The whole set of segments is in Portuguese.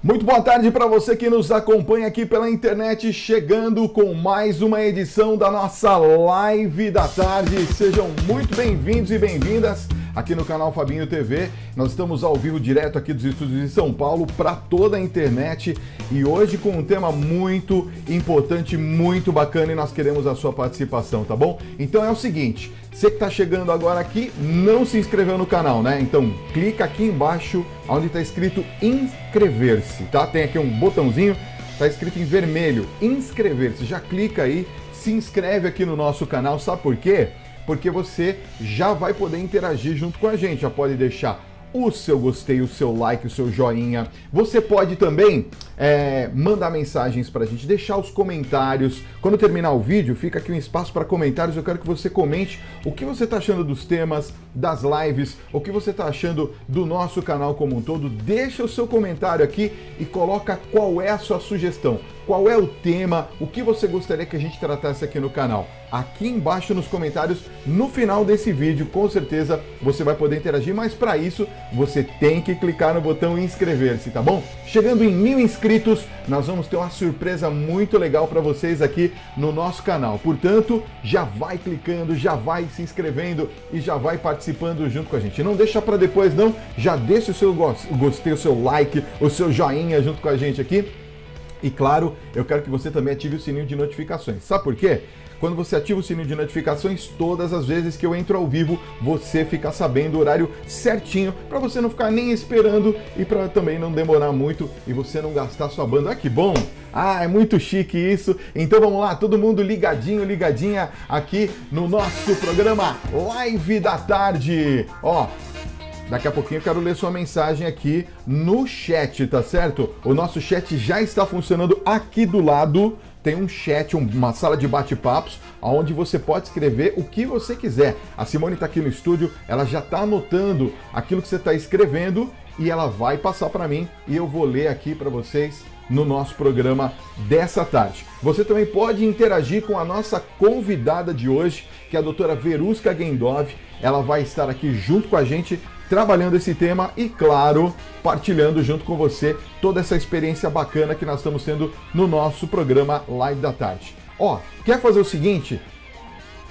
Muito boa tarde para você que nos acompanha aqui pela internet, chegando com mais uma edição da nossa Live da Tarde. Sejam muito bem-vindos e bem-vindas aqui no canal Fabinho TV. Nós estamos ao vivo direto aqui dos estúdios de São Paulo para toda a internet e hoje com um tema muito importante, muito bacana e nós queremos a sua participação, tá bom? Então é o seguinte, você que está chegando agora aqui, não se inscreveu no canal, né? Então clica aqui embaixo onde está escrito inscrever-se, tá? Tem aqui um botãozinho, está escrito em vermelho, inscrever-se. Já clica aí, se inscreve aqui no nosso canal, sabe por quê? Porque você já vai poder interagir junto com a gente, já pode deixar o seu gostei, o seu like, o seu joinha. Você pode também mandar mensagens pra gente, deixar os comentários. Quando terminar o vídeo, fica aqui um espaço para comentários. Eu quero que você comente o que você tá achando dos temas, das lives, o que você tá achando do nosso canal como um todo. Deixa o seu comentário aqui e coloca qual é a sua sugestão, qual é o tema, o que você gostaria que a gente tratasse aqui no canal. Aqui embaixo nos comentários, no final desse vídeo, com certeza você vai poder interagir, mas para isso você tem que clicar no botão inscrever-se, tá bom? Chegando em 1000 inscritos, nós vamos ter uma surpresa muito legal para vocês aqui no nosso canal. Portanto, já vai clicando, já vai se inscrevendo e já vai participando junto com a gente. Não deixa para depois não, já deixa o seu gostei, o seu like, o seu joinha junto com a gente aqui. E claro, eu quero que você também ative o sininho de notificações. Sabe por quê? Quando você ativa o sininho de notificações, todas as vezes que eu entro ao vivo, você fica sabendo o horário certinho, para você não ficar nem esperando e para também não demorar muito e você não gastar sua banda. Ah, que bom! Ah, é muito chique isso. Então vamos lá, todo mundo ligadinho, ligadinha aqui no nosso programa Live da Tarde. Ó, daqui a pouquinho eu quero ler sua mensagem aqui no chat, tá certo? O nosso chat já está funcionando aqui do lado. Tem um chat, uma sala de bate-papos, onde você pode escrever o que você quiser. A Simone está aqui no estúdio, ela já está anotando aquilo que você está escrevendo e ela vai passar para mim e eu vou ler aqui para vocês no nosso programa dessa tarde. Você também pode interagir com a nossa convidada de hoje, que é a doutora Veruska Gendov. Ela vai estar aqui junto com a gente, trabalhando esse tema e, claro, partilhando junto com você toda essa experiência bacana que nós estamos tendo no nosso programa Live da Tarde. Ó, quer fazer o seguinte?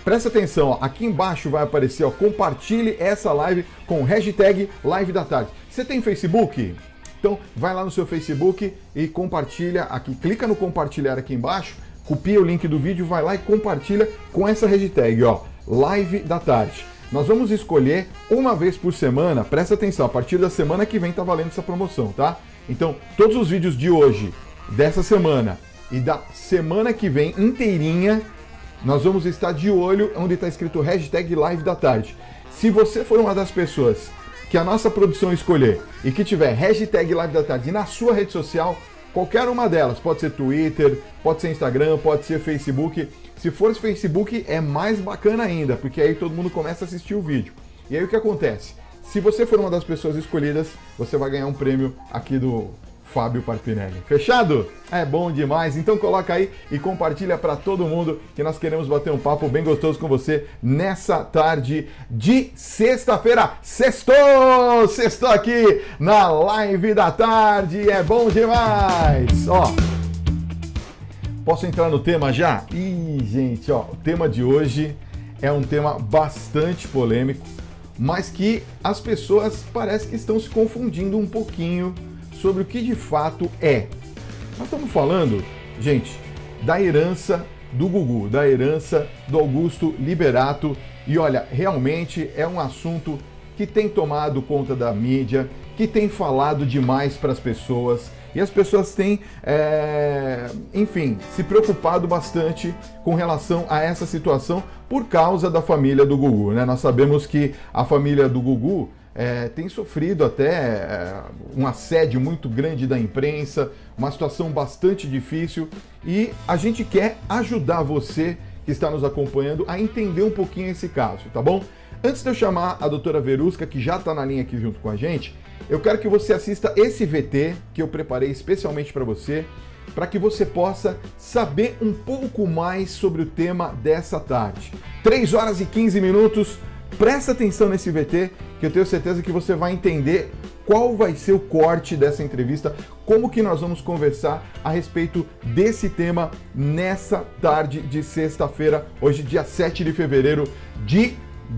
Presta atenção, ó, aqui embaixo vai aparecer, ó, compartilhe essa live com o hashtag Live da Tarde. Você tem Facebook? Então vai lá no seu Facebook e compartilha aqui, clica no compartilhar aqui embaixo, copia o link do vídeo, vai lá e compartilha com essa hashtag, ó, Live da Tarde. Nós vamos escolher uma vez por semana, presta atenção, a partir da semana que vem tá valendo essa promoção, tá? Então, todos os vídeos de hoje, dessa semana e da semana que vem inteirinha, nós vamos estar de olho onde está escrito hashtag Live da Tarde. Se você for uma das pessoas que a nossa produção escolher e que tiver hashtag Live da Tarde na sua rede social, qualquer uma delas, pode ser Twitter, pode ser Instagram, pode ser Facebook. Se for Facebook é mais bacana ainda, porque aí todo mundo começa a assistir o vídeo. E aí o que acontece? Se você for uma das pessoas escolhidas, você vai ganhar um prêmio aqui do Fábio Parpinelli. Fechado? É bom demais. Então coloca aí e compartilha para todo mundo que nós queremos bater um papo bem gostoso com você nessa tarde de sexta-feira. Sextou! Sextou aqui na Live da Tarde. É bom demais! Ó, posso entrar no tema já? Ih, gente, ó, o tema de hoje é um tema bastante polêmico, mas que as pessoas parece que estão se confundindo um pouquinho sobre o que de fato é. Nós estamos falando, gente, da herança do Gugu, da herança do Augusto Liberato, e olha, realmente é um assunto que tem tomado conta da mídia, que tem falado demais para as pessoas, e as pessoas têm, enfim, se preocupado bastante com relação a essa situação por causa da família do Gugu, né? Nós sabemos que a família do Gugu tem sofrido até um assédio muito grande da imprensa, uma situação bastante difícil, e a gente quer ajudar você que está nos acompanhando a entender um pouquinho esse caso, tá bom? Antes de eu chamar a doutora Veruska, que já está na linha aqui junto com a gente, eu quero que você assista esse VT que eu preparei especialmente para você, para que você possa saber um pouco mais sobre o tema dessa tarde. 3 horas e 15 minutos, presta atenção nesse VT, que eu tenho certeza que você vai entender qual vai ser o corte dessa entrevista, como que nós vamos conversar a respeito desse tema nessa tarde de sexta-feira, hoje dia 7 de fevereiro de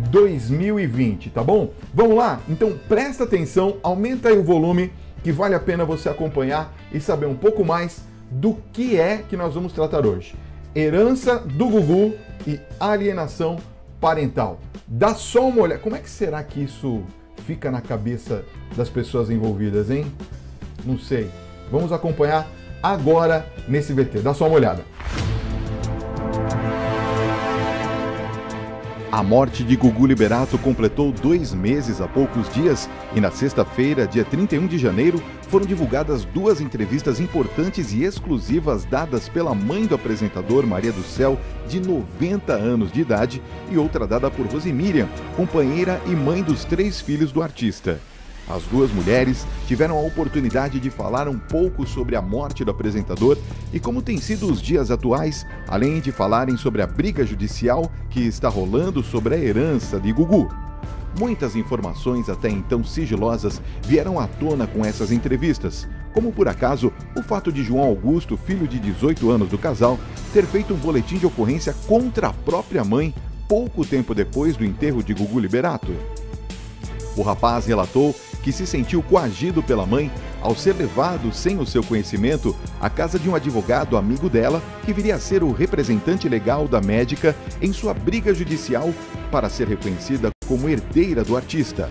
2020, tá bom? Vamos lá? Então presta atenção, aumenta aí o volume, que vale a pena você acompanhar e saber um pouco mais do que é que nós vamos tratar hoje. Herança do Gugu e alienação parental. Dá só uma olhada. Como é que será que isso fica na cabeça das pessoas envolvidas, hein? Não sei. Vamos acompanhar agora nesse VT. Dá só uma olhada. A morte de Gugu Liberato completou 2 meses há poucos dias e na sexta-feira, dia 31 de janeiro, foram divulgadas 2 entrevistas importantes e exclusivas dadas pela mãe do apresentador, Maria do Céu, de 90 anos de idade, e outra dada por Rosemiriam, companheira e mãe dos 3 filhos do artista. As 2 mulheres tiveram a oportunidade de falar um pouco sobre a morte do apresentador e como têm sido os dias atuais, além de falarem sobre a briga judicial que está rolando sobre a herança de Gugu. Muitas informações até então sigilosas vieram à tona com essas entrevistas, como por acaso o fato de João Augusto, filho de 18 anos do casal, ter feito um boletim de ocorrência contra a própria mãe pouco tempo depois do enterro de Gugu Liberato. O rapaz relatou que se sentiu coagido pela mãe ao ser levado, sem o seu conhecimento, à casa de um advogado amigo dela, que viria a ser o representante legal da médica em sua briga judicial para ser reconhecida como herdeira do artista.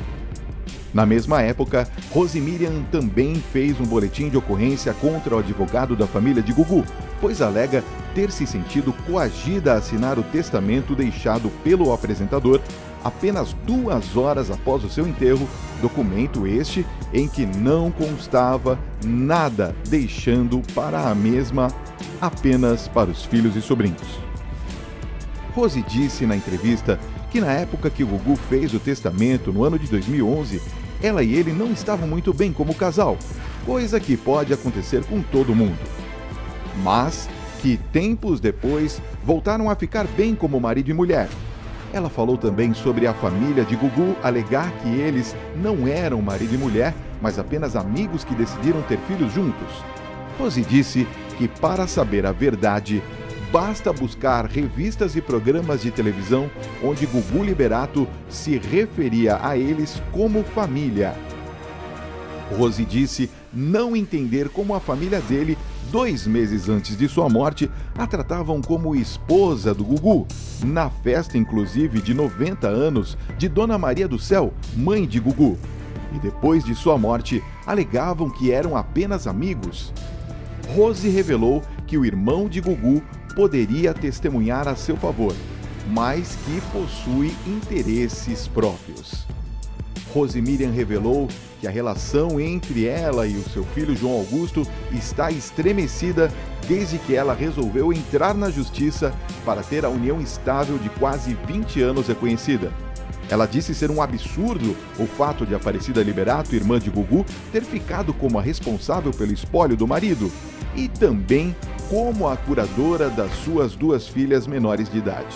Na mesma época, Rosemiriam também fez um boletim de ocorrência contra o advogado da família de Gugu, pois alega ter se sentido coagida a assinar o testamento deixado pelo apresentador apenas 2 horas após o seu enterro, documento este em que não constava nada, deixando para a mesma apenas para os filhos e sobrinhos. Rose disse na entrevista que na época que o Gugu fez o testamento, no ano de 2011, ela e ele não estavam muito bem como casal, coisa que pode acontecer com todo mundo. Mas que tempos depois voltaram a ficar bem como marido e mulher. Ela falou também sobre a família de Gugu alegar que eles não eram marido e mulher, mas apenas amigos que decidiram ter filhos juntos. Rose disse que para saber a verdade, basta buscar revistas e programas de televisão onde Gugu Liberato se referia a eles como família. Rose disse não entender como a família dele, 2 meses antes de sua morte, a tratavam como esposa do Gugu, na festa inclusive de 90 anos de Dona Maria do Céu, mãe de Gugu. E depois de sua morte, alegavam que eram apenas amigos. Rose revelou que o irmão de Gugu poderia testemunhar a seu favor, mas que possui interesses próprios. Rosemiriam revelou que a relação entre ela e o seu filho João Augusto está estremecida desde que ela resolveu entrar na justiça para ter a união estável de quase 20 anos reconhecida. Ela disse ser um absurdo o fato de Aparecida Liberato, irmã de Gugu, ter ficado como a responsável pelo espólio do marido e também como a curadora das suas 2 filhas menores de idade.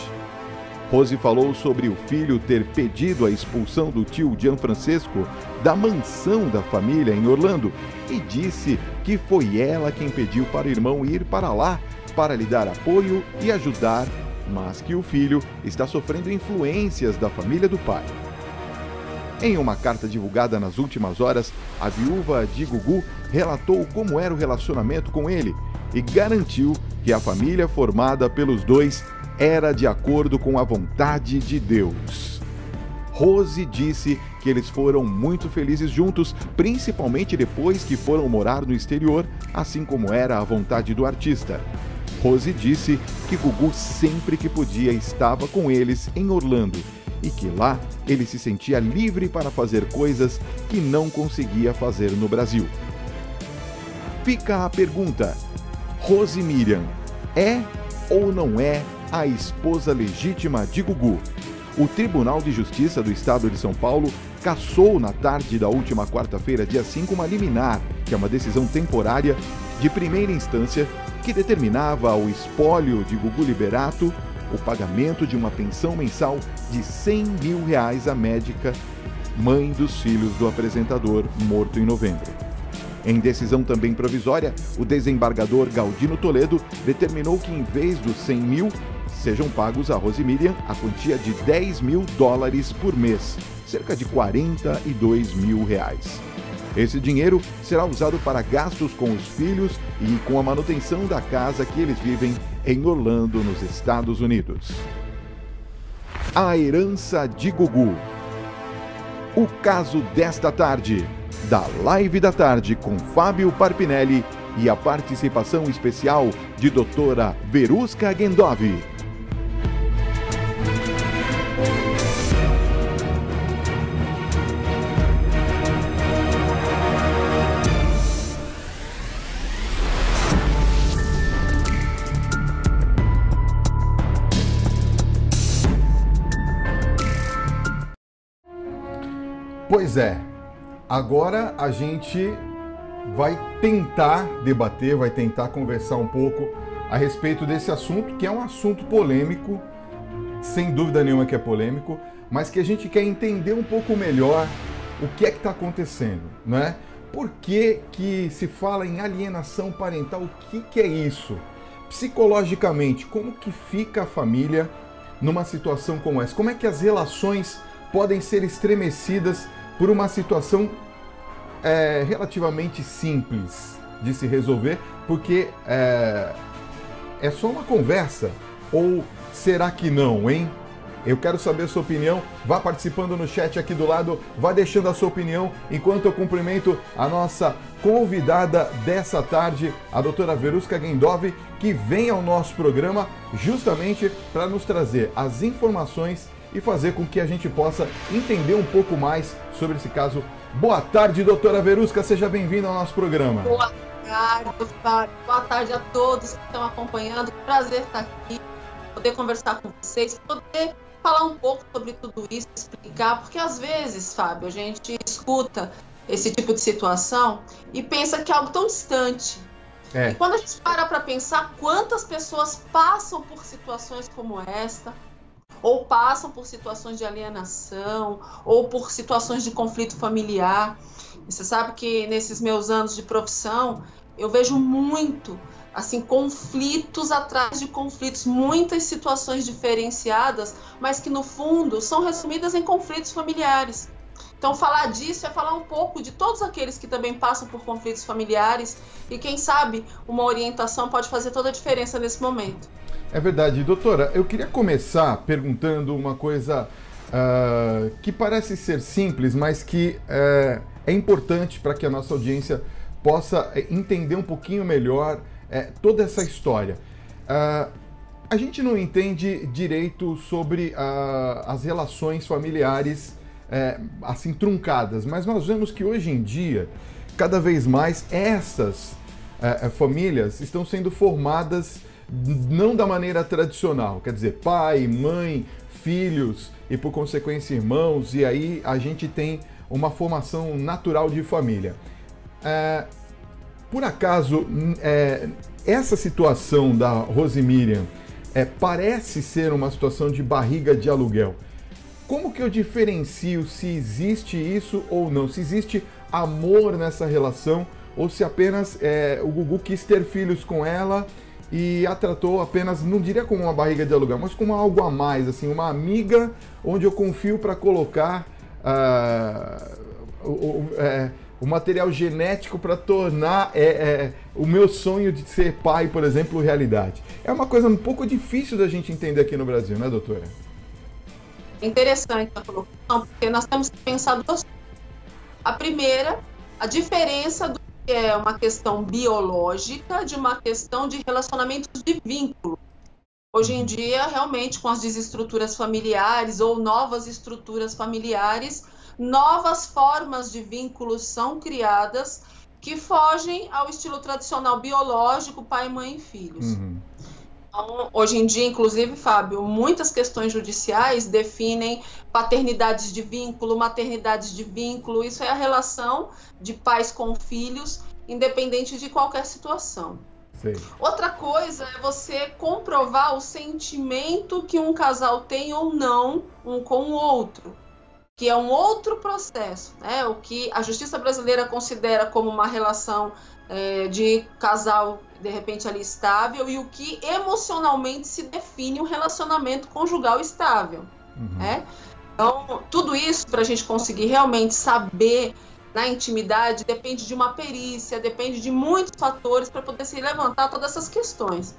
Rose falou sobre o filho ter pedido a expulsão do tio Gianfrancesco da mansão da família em Orlando e disse que foi ela quem pediu para o irmão ir para lá para lhe dar apoio e ajudar, mas que o filho está sofrendo influências da família do pai. Em uma carta divulgada nas últimas horas, a viúva de Gugu relatou como era o relacionamento com ele e garantiu que a família formada pelos 2 era de acordo com a vontade de Deus. Rose disse que eles foram muito felizes juntos, principalmente depois que foram morar no exterior, assim como era a vontade do artista. Rose disse que Gugu sempre que podia estava com eles em Orlando e que lá ele se sentia livre para fazer coisas que não conseguia fazer no Brasil. Fica a pergunta: Rosemiriam é ou não é a esposa legítima de Gugu? O Tribunal de Justiça do Estado de São Paulo cassou na tarde da última quarta-feira, dia 5, uma liminar, que é uma decisão temporária de primeira instância que determinava o espólio de Gugu Liberato, o pagamento de uma pensão mensal de R$100 mil à médica mãe dos filhos do apresentador morto em novembro. Em decisão também provisória, o desembargador Galdino Toledo determinou que, em vez dos 100 mil, sejam pagos a Rosemiriam a quantia de $10.000 por mês, cerca de R$42 mil. Esse dinheiro será usado para gastos com os filhos e com a manutenção da casa que eles vivem em Orlando, nos Estados Unidos. A herança de Gugu. O caso desta tarde, da Live da Tarde com Fábio Parpinelli e a participação especial de doutora Verusca Gendovi. Pois é, agora a gente vai tentar debater, vai tentar conversar um pouco a respeito desse assunto, que é um assunto polêmico, sem dúvida nenhuma que é polêmico, mas que a gente quer entender um pouco melhor o que é que está acontecendo, né? Por que que se fala em alienação parental? O que é isso? Psicologicamente, como que fica a família numa situação como essa? Como é que as relações podem ser estremecidas por uma situação relativamente simples de se resolver, porque é só uma conversa? Ou será que não, hein? Eu quero saber a sua opinião. Vá participando no chat aqui do lado, vá deixando a sua opinião, enquanto eu cumprimento a nossa convidada dessa tarde, a doutora Verusca Gendovi, que vem ao nosso programa justamente para nos trazer as informações e fazer com que a gente possa entender um pouco mais sobre esse caso. Boa tarde, doutora Verusca, seja bem-vinda ao nosso programa. Boa tarde, Fábio. Boa tarde a todos que estão acompanhando. Prazer estar aqui, poder conversar com vocês, poder falar um pouco sobre tudo isso, explicar, porque às vezes, Fábio, a gente escuta esse tipo de situação e pensa que é algo tão distante. E quando a gente para pensar quantas pessoas passam por situações como esta, ou passam por situações de alienação, ou por situações de conflito familiar. Você sabe que nesses meus anos de profissão, eu vejo muito, assim, conflitos atrás de conflitos, muitas situações diferenciadas, mas que no fundo são resumidas em conflitos familiares. Então falar disso é falar um pouco de todos aqueles que também passam por conflitos familiares e quem sabe uma orientação pode fazer toda a diferença nesse momento. É verdade. Doutora, eu queria começar perguntando uma coisa que parece ser simples, mas que é importante para que a nossa audiência possa entender um pouquinho melhor toda essa história. A gente não entende direito sobre as relações familiares assim truncadas, mas nós vemos que hoje em dia, cada vez mais, essas famílias estão sendo formadas não da maneira tradicional, quer dizer, pai, mãe, filhos e por consequência irmãos, e aí a gente tem uma formação natural de família. Por acaso, essa situação da Rosemiriam parece ser uma situação de barriga de aluguel. Como que eu diferencio se existe isso ou não? Se existe amor nessa relação ou se apenas o Gugu quis ter filhos com ela e a tratou apenas, não diria como uma barriga de aluguel, mas como algo a mais, assim, uma amiga onde eu confio para colocar o material genético para tornar o meu sonho de ser pai, por exemplo, realidade. É uma coisa um pouco difícil da gente entender aqui no Brasil, né, doutora? Interessante a colocação, porque nós temos que pensar duas coisas. A primeira, a diferença do que é uma questão biológica de uma questão de relacionamentos de vínculo. Hoje em dia, realmente, com as desestruturas familiares ou novas estruturas familiares, novas formas de vínculos são criadas que fogem ao estilo tradicional biológico, pai, mãe e filhos. Então, hoje em dia, inclusive, Fábio, muitas questões judiciais definem paternidades de vínculo, maternidades de vínculo. Isso é a relação de pais com filhos, independente de qualquer situação. Sim. Outra coisa é você comprovar o sentimento que um casal tem ou não um com o outro. que é um outro processo, né? O que a justiça brasileira considera como uma relação de casal, de repente, ali estável, e o que emocionalmente se define um relacionamento conjugal estável. Né? Então, tudo isso, para a gente conseguir realmente saber na intimidade, depende de uma perícia, depende de muitos fatores para poder se levantar todas essas questões.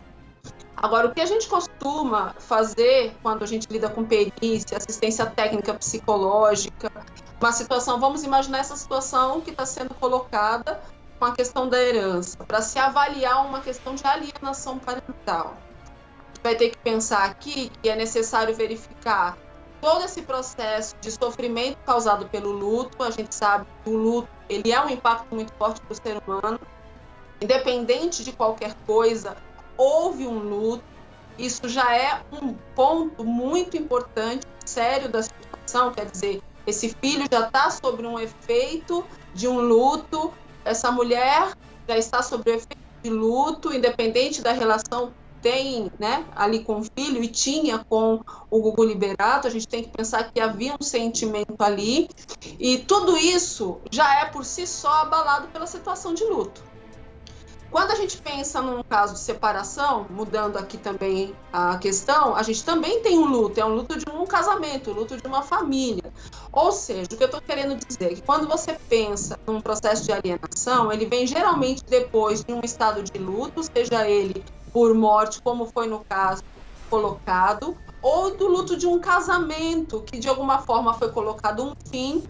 Agora, o que a gente costuma fazer quando a gente lida com perícia, assistência técnica psicológica, uma situação, vamos imaginar essa situação que está sendo colocada com a questão da herança, para se avaliar uma questão de alienação parental. A gente vai ter que pensar aqui que é necessário verificar todo esse processo de sofrimento causado pelo luto. A gente sabe que o luto ele é um impacto muito forte para o ser humano. Independente de qualquer coisa, houve um luto. Isso já é um ponto muito importante, sério da situação. Quer dizer, esse filho já está sobre um efeito de um luto. Essa mulher já está sob o efeito de luto, independente da relação que tem, né, ali com o filho e tinha com o Gugu Liberato. A gente tem que pensar que havia um sentimento ali, e tudo isso já é por si só abalado pela situação de luto. Quando a gente pensa num caso de separação, mudando aqui também a questão, a gente também tem um luto, é um luto de um casamento, um luto de uma família. Ou seja, o que eu estou querendo dizer é que quando você pensa num processo de alienação, ele vem geralmente depois de um estado de luto, seja ele por morte, como foi no caso colocado, ou do luto de um casamento, que de alguma forma foi colocado um fim.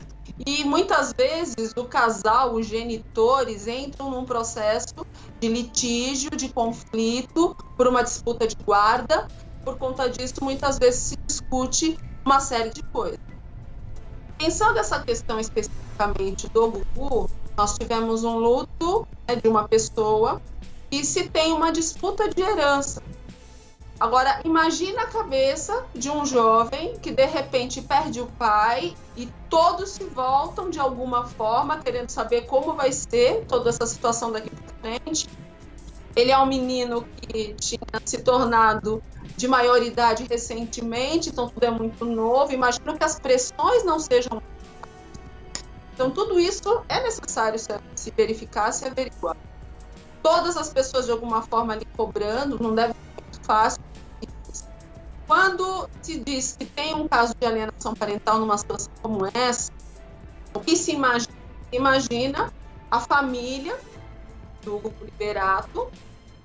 E muitas vezes o casal, os genitores, entram num processo de litígio, de conflito, por uma disputa de guarda. Por conta disso, muitas vezes se discute uma série de coisas. Pensando essa questão especificamente do Gugu, nós tivemos um luto, né, de uma pessoa e se tem uma disputa de herança. Agora, imagina a cabeça de um jovem que, de repente, perde o pai e todos se voltam, de alguma forma, querendo saber como vai ser toda essa situação daqui para frente. Ele é um menino que tinha se tornado de maioridade recentemente, então tudo é muito novo. Imagino que as pressões não sejam... Então, tudo isso é necessário se verificar, se averiguar. Todas as pessoas, de alguma forma, ali cobrando, não deve ser muito fácil. Quando se diz que tem um caso de alienação parental numa situação como essa, o que se imagina? Imagina a família do Gugu Liberato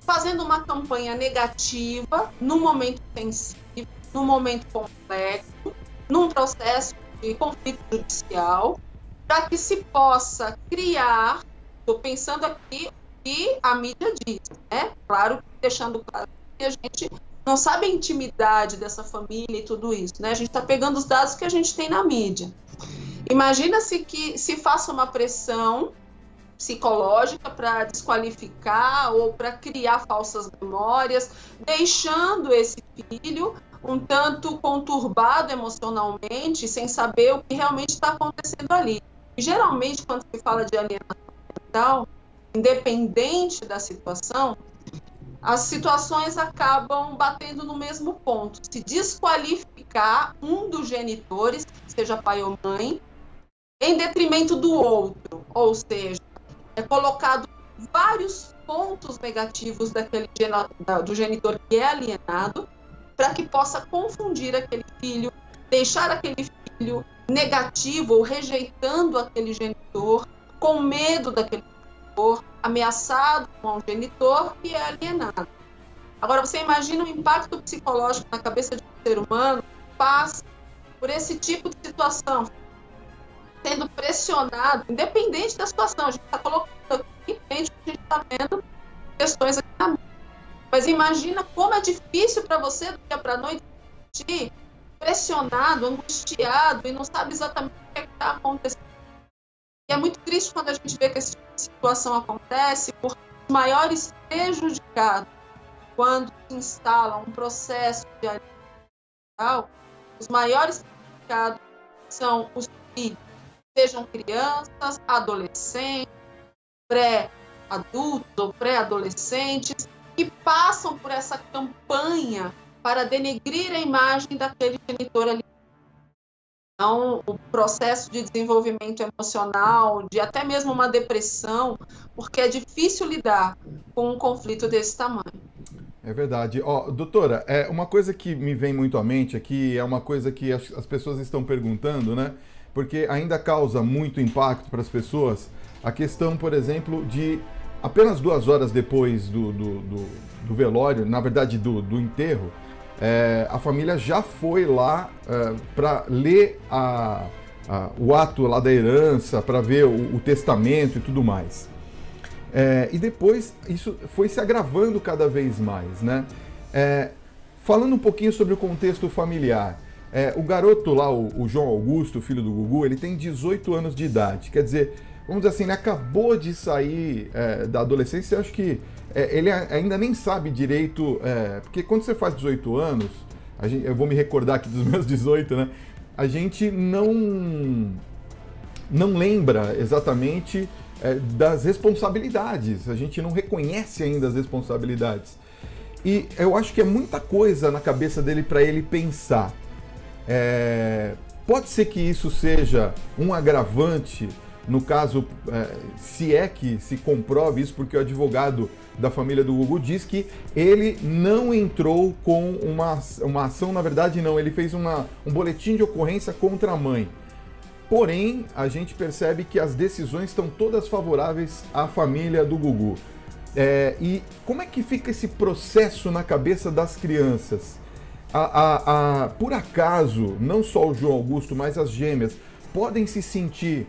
fazendo uma campanha negativa num momento sensível, num momento complexo, num processo de conflito judicial, para que se possa criar, estou pensando aqui o que a mídia diz, né? Claro, deixando claro que a gente não sabe a intimidade dessa família e tudo isso, né? A gente está pegando os dados que a gente tem na mídia. Imagina-se que se faça uma pressão psicológica para desqualificar ou para criar falsas memórias, deixando esse filho um tanto conturbado emocionalmente, sem saber o que realmente está acontecendo ali. E, geralmente, quando se fala de alienação parental, independente da situação, as situações acabam batendo no mesmo ponto. Se desqualificar um dos genitores, seja pai ou mãe, em detrimento do outro. Ou seja, é colocado vários pontos negativos do genitor que é alienado, para que possa confundir aquele filho, deixar aquele filho negativo ou rejeitando aquele genitor, com medo daquele genitor, ameaçado com um genitor que é alienado. Agora, você imagina o impacto psicológico na cabeça de um ser humano que passa por esse tipo de situação, sendo pressionado, independente da situação. A gente está colocando aqui, a gente está vendo questões aqui na mídia. Mas imagina como é difícil para você, do dia para a noite, pressionado, angustiado, e não sabe exatamente o que está acontecendo. E é muito triste quando a gente vê que essa situação acontece, porque os maiores prejudicados, quando se instala um processo de alienação, os maiores prejudicados são os filhos, sejam crianças, adolescentes, pré-adultos ou pré-adolescentes, que passam por essa campanha para denegrir a imagem daquele genitor ali. Então, o processo de desenvolvimento emocional, de até mesmo uma depressão, porque é difícil lidar com um conflito desse tamanho. É verdade. Ó, doutora, uma coisa que me vem muito à mente aqui, é uma coisa que as pessoas estão perguntando, né? Porque ainda causa muito impacto para as pessoas a questão, por exemplo, de apenas 2 horas depois do velório, na verdade do enterro, a família já foi lá para ler o ato lá da herança, para ver o testamento e tudo mais. E depois isso foi se agravando cada vez mais, né? Falando um pouquinho sobre o contexto familiar, o garoto lá, o João Augusto, filho do Gugu, ele tem 18 anos de idade, quer dizer, vamos dizer assim, ele acabou de sair da adolescência. Eu acho que ele ainda nem sabe direito, porque quando você faz 18 anos, eu vou me recordar aqui dos meus 18, né? A gente não lembra exatamente das responsabilidades, a gente não reconhece ainda as responsabilidades. E eu acho que é muita coisa na cabeça dele para ele pensar. Pode ser que isso seja um agravante, no caso, se é que se comprove isso, porque o advogado da família do Gugu diz que ele não entrou com uma ação, na verdade não, ele fez um boletim de ocorrência contra a mãe. Porém, a gente percebe que as decisões estão todas favoráveis à família do Gugu. E como é que fica esse processo na cabeça das crianças? Por acaso, não só o João Augusto, mas as gêmeas, podem se sentir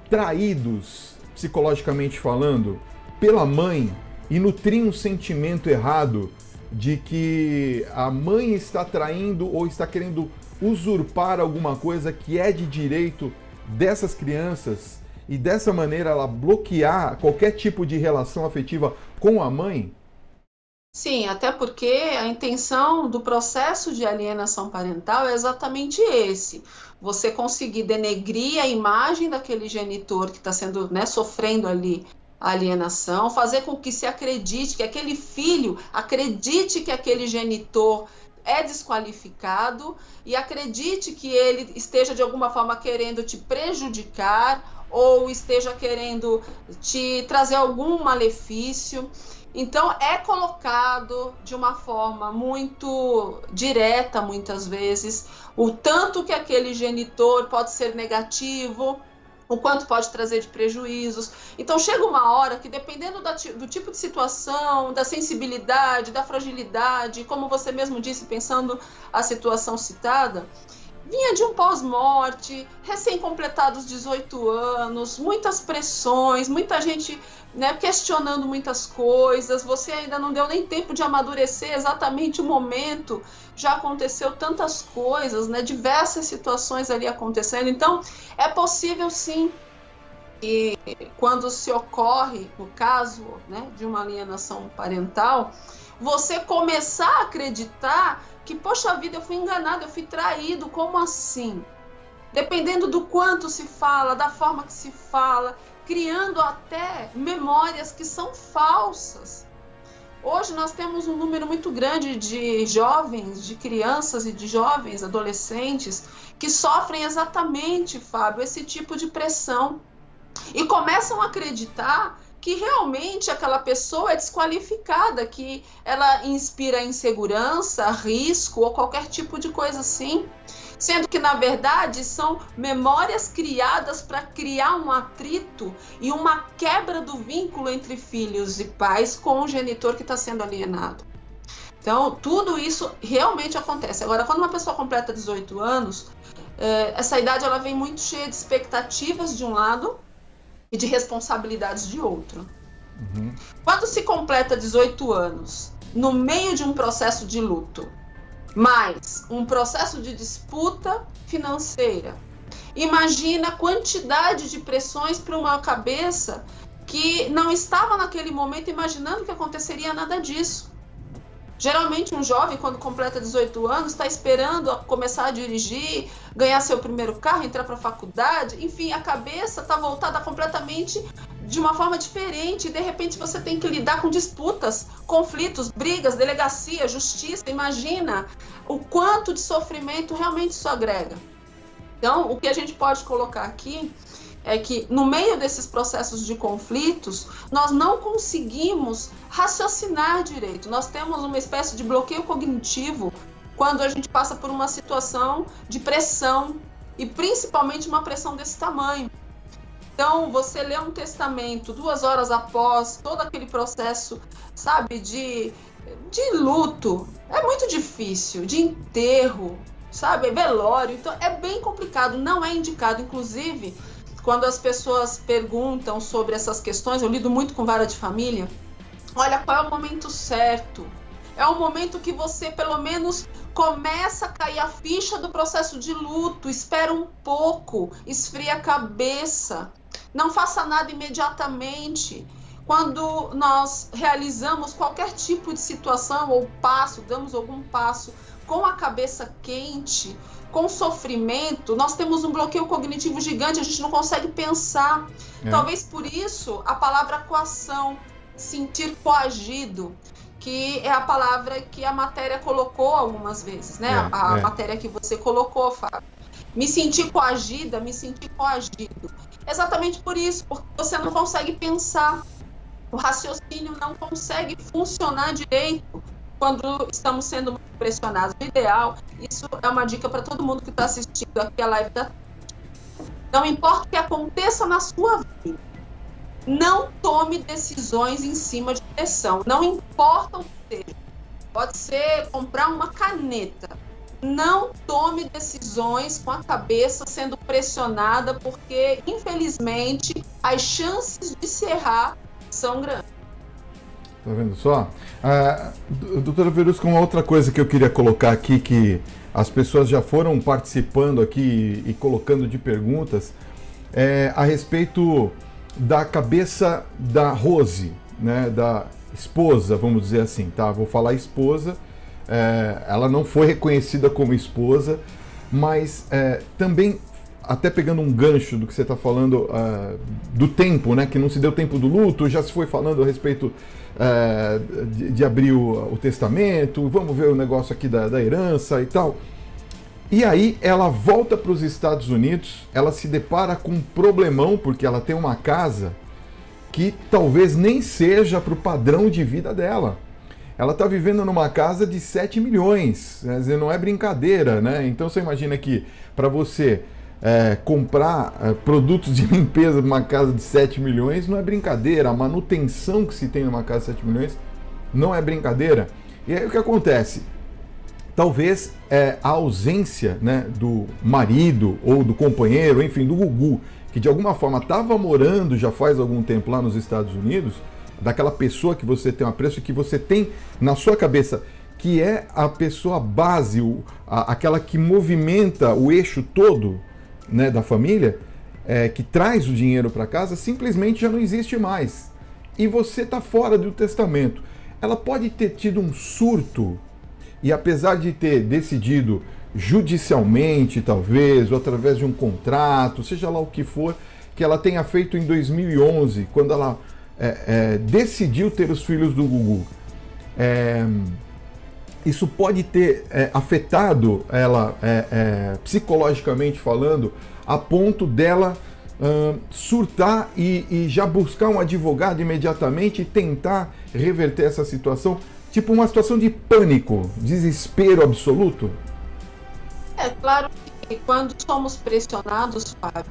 traídos, psicologicamente falando, pela mãe e nutrir um sentimento errado de que a mãe está traindo ou está querendo usurpar alguma coisa que é de direito dessas crianças e dessa maneira ela bloquear qualquer tipo de relação afetiva com a mãe? Sim, até porque a intenção do processo de alienação parental é exatamente esse: você conseguir denegrir a imagem daquele genitor que está sendo, né, sofrendo ali a alienação, fazer com que se acredite, que aquele filho acredite que aquele genitor é desqualificado e acredite que ele esteja de alguma forma querendo te prejudicar ou esteja querendo te trazer algum malefício. Então é colocado de uma forma muito direta, muitas vezes, o tanto que aquele genitor pode ser negativo, o quanto pode trazer de prejuízos. Então chega uma hora que, dependendo do tipo de situação, da sensibilidade, da fragilidade, como você mesmo disse, pensando a situação citada, vinha de um pós-morte, recém-completados 18 anos, muitas pressões, muita gente, né, questionando muitas coisas, você ainda não deu nem tempo de amadurecer exatamente o momento, já aconteceu tantas coisas, né, diversas situações ali acontecendo. Então, é possível sim que quando se ocorre o caso, né, de uma alienação parental, você começar a acreditar que, poxa vida, eu fui enganado, eu fui traído, como assim? Dependendo do quanto se fala, da forma que se fala, criando até memórias que são falsas. Hoje nós temos um número muito grande de jovens, de crianças e de jovens, adolescentes, que sofrem exatamente, Fábio, esse tipo de pressão. E começam a acreditar que realmente aquela pessoa é desqualificada, que ela inspira insegurança, risco ou qualquer tipo de coisa assim, sendo que, na verdade, são memórias criadas para criar um atrito e uma quebra do vínculo entre filhos e pais com o genitor que está sendo alienado. Então, tudo isso realmente acontece. Agora, quando uma pessoa completa 18 anos, essa idade ela vem muito cheia de expectativas de um lado e de responsabilidades de outro. Uhum. Quando se completa 18 anos, no meio de um processo de luto, mais um processo de disputa financeira, imagina a quantidade de pressões para uma cabeça que não estava naquele momento imaginando que aconteceria nada disso. Geralmente um jovem, quando completa 18 anos, está esperando começar a dirigir, ganhar seu primeiro carro, entrar para a faculdade, enfim, a cabeça está voltada completamente de uma forma diferente e de repente você tem que lidar com disputas, conflitos, brigas, delegacia, justiça. Imagina o quanto de sofrimento realmente isso agrega. Então, o que a gente pode colocar aqui é que, no meio desses processos de conflitos, nós não conseguimos raciocinar direito. Nós temos uma espécie de bloqueio cognitivo quando a gente passa por uma situação de pressão, e principalmente uma pressão desse tamanho. Então, você lê um testamento 2 horas após todo aquele processo, sabe, de luto, é muito difícil, de enterro, sabe, velório, então é bem complicado, não é indicado. Inclusive, quando as pessoas perguntam sobre essas questões, eu lido muito com vara de família, olha, qual é o momento certo? É o momento que você, pelo menos, começa a cair a ficha do processo de luto, espera um pouco, esfria a cabeça, não faça nada imediatamente. Quando nós realizamos qualquer tipo de situação ou passo, damos algum passo com a cabeça quente, com sofrimento, nós temos um bloqueio cognitivo gigante, a gente não consegue pensar. Talvez por isso a palavra coação, sentir coagido, que é a palavra que a matéria colocou algumas vezes, né? A matéria que você colocou, Fábio. Me sentir coagida, me sentir coagido. Exatamente por isso, porque você não consegue pensar. O raciocínio não consegue funcionar direito quando estamos sendo muito pressionados. O ideal, isso é uma dica para todo mundo que está assistindo aqui a live da... Não importa o que aconteça na sua vida, não tome decisões em cima de pressão, não importa o que seja. Pode ser comprar uma caneta. Não tome decisões com a cabeça sendo pressionada, porque, infelizmente, as chances de se errar são grandes. Tá vendo só? Doutora Verusca, uma outra coisa que eu queria colocar aqui, que as pessoas já foram participando aqui e colocando de perguntas, é a respeito da cabeça da Rose, né, da esposa, vamos dizer assim, tá? Vou falar esposa, ela não foi reconhecida como esposa, mas também, até pegando um gancho do que você está falando do tempo, né, que não se deu tempo do luto, já se foi falando a respeito de abrir o testamento, vamos ver o negócio aqui da herança e tal. E aí ela volta para os Estados Unidos, ela se depara com um problemão, porque ela tem uma casa que talvez nem seja para o padrão de vida dela. Ela está vivendo numa casa de 7 milhões, quer dizer, não é brincadeira, né? Então você imagina que para você comprar produtos de limpeza numa casa de 7 milhões não é brincadeira, a manutenção que se tem numa casa de 7 milhões não é brincadeira. E aí o que acontece? Talvez a ausência, né, do marido ou do companheiro, enfim, do Gugu, que de alguma forma estava morando já faz algum tempo lá nos Estados Unidos, daquela pessoa que você tem um apreço, que você tem na sua cabeça, que é a pessoa base, aquela que movimenta o eixo todo, né, da família, que traz o dinheiro para casa, simplesmente já não existe mais. E você está fora do testamento. Ela pode ter tido um surto, e apesar de ter decidido judicialmente, talvez, ou através de um contrato, seja lá o que for, que ela tenha feito em 2011, quando ela decidiu ter os filhos do Gugu, isso pode ter afetado ela psicologicamente falando, a ponto dela surtar e já buscar um advogado imediatamente e tentar reverter essa situação, tipo uma situação de pânico, desespero absoluto? É claro que quando somos pressionados, Fábio,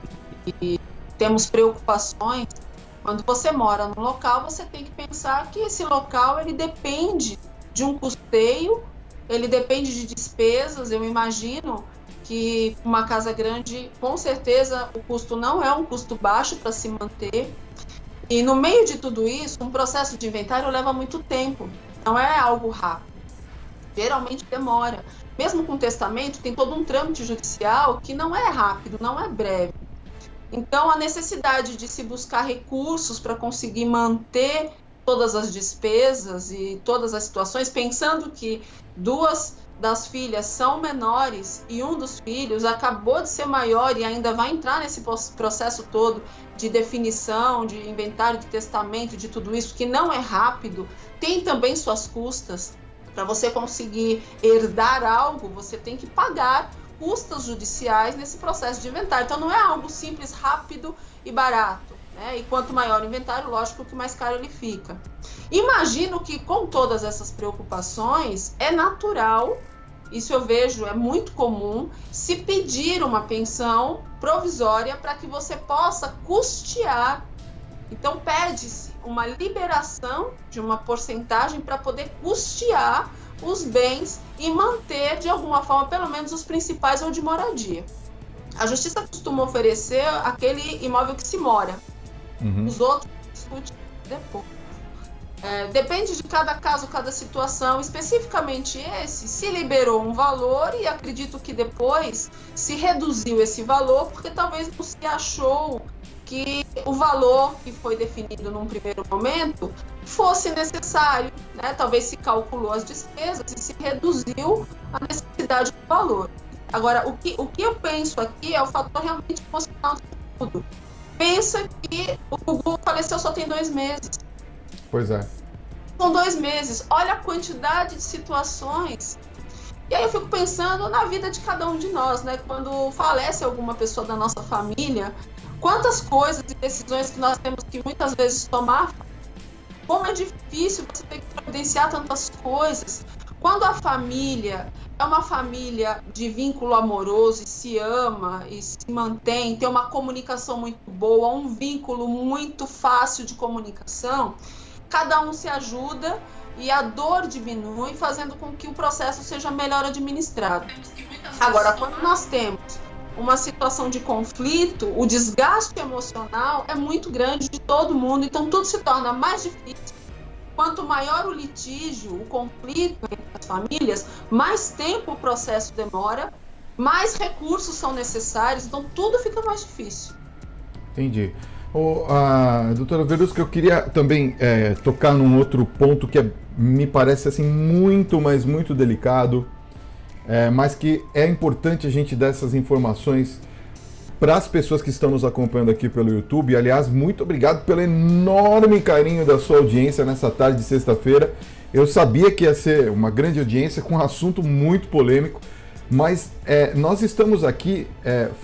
e temos preocupações, quando você mora num local, você tem que pensar que esse local ele depende de um custeio, ele depende de despesas. Eu imagino que uma casa grande, com certeza, o custo não é um custo baixo para se manter. E no meio de tudo isso, um processo de inventário leva muito tempo, não é algo rápido, geralmente demora. Mesmo com testamento, tem todo um trâmite judicial que não é rápido, não é breve. Então, a necessidade de se buscar recursos para conseguir manter todas as despesas e todas as situações, pensando que 2 das filhas são menores e um dos filhos acabou de ser maior e ainda vai entrar nesse processo todo de definição, de inventário, de testamento, de tudo isso, que não é rápido, tem também suas custas. Para você conseguir herdar algo, você tem que pagar custas judiciais nesse processo de inventário. Então não é algo simples, rápido e barato, né? E quanto maior o inventário, lógico que mais caro ele fica. Imagino que com todas essas preocupações, é natural, isso eu vejo, é muito comum, se pedir uma pensão provisória para que você possa custear. Então pede-se uma liberação de uma porcentagem para poder custear os bens e manter de alguma forma pelo menos os principais ou de moradia. A justiça costuma oferecer aquele imóvel que se mora. Os outros discute depois. Depende de cada caso, cada situação. Especificamente esse, se liberou um valor e acredito que depois se reduziu esse valor porque talvez não se achou que o valor que foi definido num primeiro momento fosse necessário, né? Talvez se calculou as despesas e se reduziu a necessidade do valor. Agora, o que eu penso aqui é o fator realmente emocional de tudo. Pensa que o Gugu faleceu só tem 2 meses. Pois é. São 2 meses. Olha a quantidade de situações. E aí eu fico pensando na vida de cada um de nós, né? Quando falece alguma pessoa da nossa família, quantas coisas e decisões que nós temos que muitas vezes tomar. Como é difícil você ter que providenciar tantas coisas. Quando a família é uma família de vínculo amoroso e se ama e se mantém, tem uma comunicação muito boa, um vínculo muito fácil de comunicação, cada um se ajuda e a dor diminui, fazendo com que o processo seja melhor administrado. Agora, quando nós temos uma situação de conflito, o desgaste emocional é muito grande de todo mundo, então tudo se torna mais difícil. Quanto maior o litígio, o conflito entre as famílias, mais tempo o processo demora, mais recursos são necessários, então tudo fica mais difícil. Entendi. Doutora Verusca, eu queria também tocar num outro ponto que me parece assim muito, mas muito delicado, mas que é importante a gente dar essas informações para as pessoas que estão nos acompanhando aqui pelo YouTube. Aliás, muito obrigado pelo enorme carinho da sua audiência nessa tarde de sexta-feira. Eu sabia que ia ser uma grande audiência com um assunto muito polêmico, mas nós estamos aqui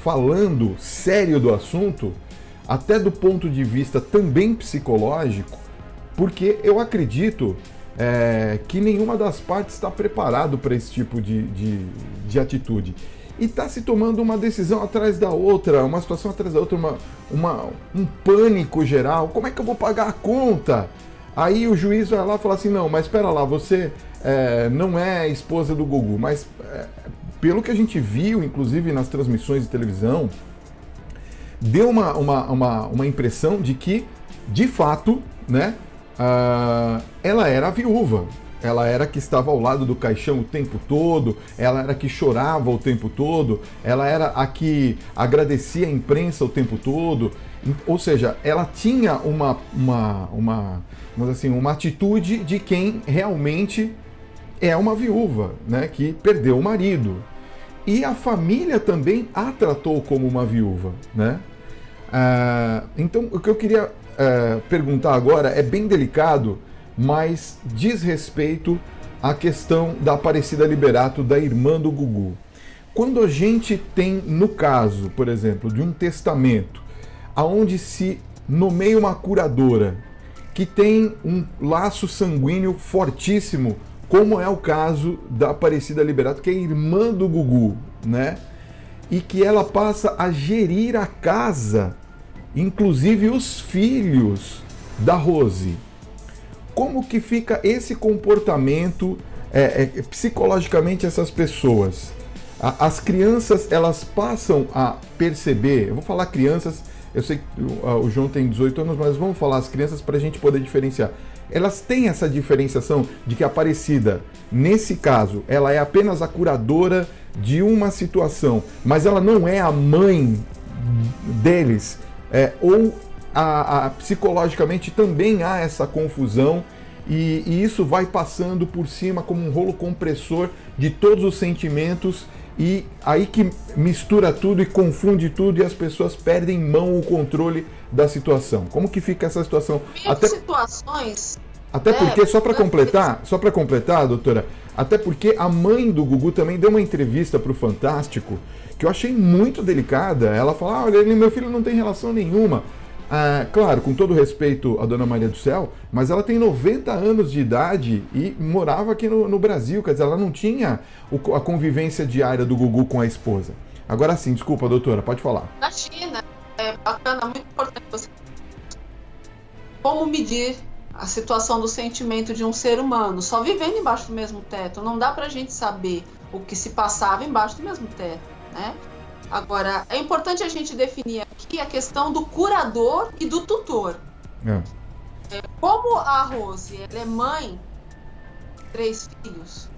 falando sério do assunto, até do ponto de vista também psicológico, porque eu acredito que nenhuma das partes está preparado para esse tipo de atitude. E está se tomando uma decisão atrás da outra, uma situação atrás da outra, um pânico geral. Como é que eu vou pagar a conta? Aí o juiz vai lá e fala assim, não, mas espera lá, você não é esposa do Gugu. Mas pelo que a gente viu, inclusive nas transmissões de televisão, deu uma impressão de que, de fato, né, ela era a viúva. Ela era a que estava ao lado do caixão o tempo todo, ela era a que chorava o tempo todo, ela era a que agradecia a imprensa o tempo todo. Ou seja, ela tinha uma atitude de quem realmente é uma viúva, né, que perdeu o marido. E a família também a tratou como uma viúva, né? Então, o que eu queria perguntar agora é bem delicado, mas diz respeito à questão da Aparecida Liberato, da irmã do Gugu. Quando a gente tem, no caso, por exemplo, de um testamento, onde se nomeia uma curadora que tem um laço sanguíneo fortíssimo, como é o caso da Aparecida Liberato, que é irmã do Gugu, né? E que ela passa a gerir a casa, inclusive os filhos da Rose. Como que fica esse comportamento psicologicamente essas pessoas? As crianças, elas passam a perceber, eu vou falar crianças, eu sei que o João tem 18 anos, mas vamos falar as crianças para a gente poder diferenciar. Elas têm essa diferenciação de que a Aparecida, nesse caso, ela é apenas a curadora de uma situação, mas ela não é a mãe deles, ou psicologicamente também há essa confusão e isso vai passando por cima como um rolo compressor de todos os sentimentos, e aí que mistura tudo e confunde tudo e as pessoas perdem o controle da situação. Como que fica essa situação? Situações Até porque, só para completar, doutora, até porque a mãe do Gugu também deu uma entrevista para o Fantástico, que eu achei muito delicada. Ela fala, olha, meu filho não tem relação nenhuma. Claro, com todo respeito à Dona Maria do Céu, mas ela tem 90 anos de idade e morava aqui no Brasil, quer dizer, ela não tinha a convivência diária do Gugu com a esposa. Agora sim, desculpa, doutora, pode falar. Na China, é bacana, muito importante você... Como medir a situação do sentimento de um ser humano, só vivendo embaixo do mesmo teto, não dá pra gente saber o que se passava embaixo do mesmo teto, né? Agora, é importante a gente definir aqui a questão do curador e do tutor. Como a Rose, ela é mãe de 3 filhos,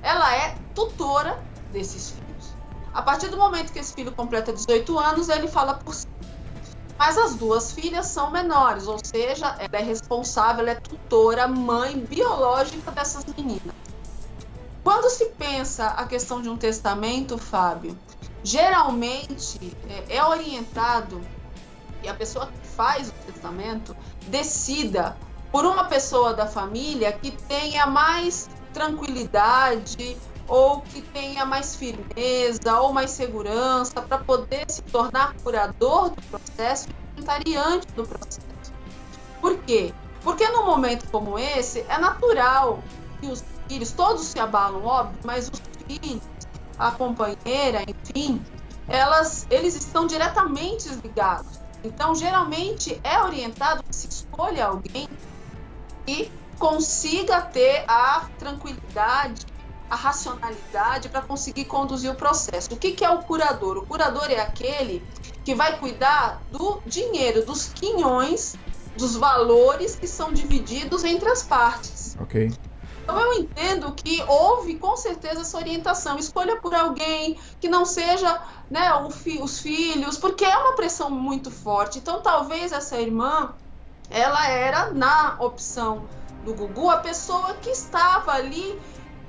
ela é tutora desses filhos. A partir do momento que esse filho completa 18 anos, ele fala por si. Mas as 2 filhas são menores, ou seja, ela é responsável, ela é tutora, mãe biológica dessas meninas. Quando se pensa a questão de um testamento, Fábio, geralmente é orientado que a pessoa que faz o testamento decida por uma pessoa da família que tenha mais tranquilidade ou que tenha mais firmeza ou mais segurança para poder se tornar curador do processo e inventariante do processo. Por quê? Porque num momento como esse é natural que os filhos, todos se abalam, óbvio, mas os filhos, a companheira, enfim, eles estão diretamente ligados. Então, geralmente, é orientado que se escolha alguém que consiga ter a tranquilidade, a racionalidade para conseguir conduzir o processo. O que é o curador? O curador é aquele que vai cuidar do dinheiro, dos quinhões, dos valores que são divididos entre as partes. Ok. Então eu entendo que houve com certeza essa orientação, escolha por alguém que não seja, né, os filhos, porque é uma pressão muito forte. Então talvez essa irmã, ela era, na opção do Gugu, a pessoa que estava ali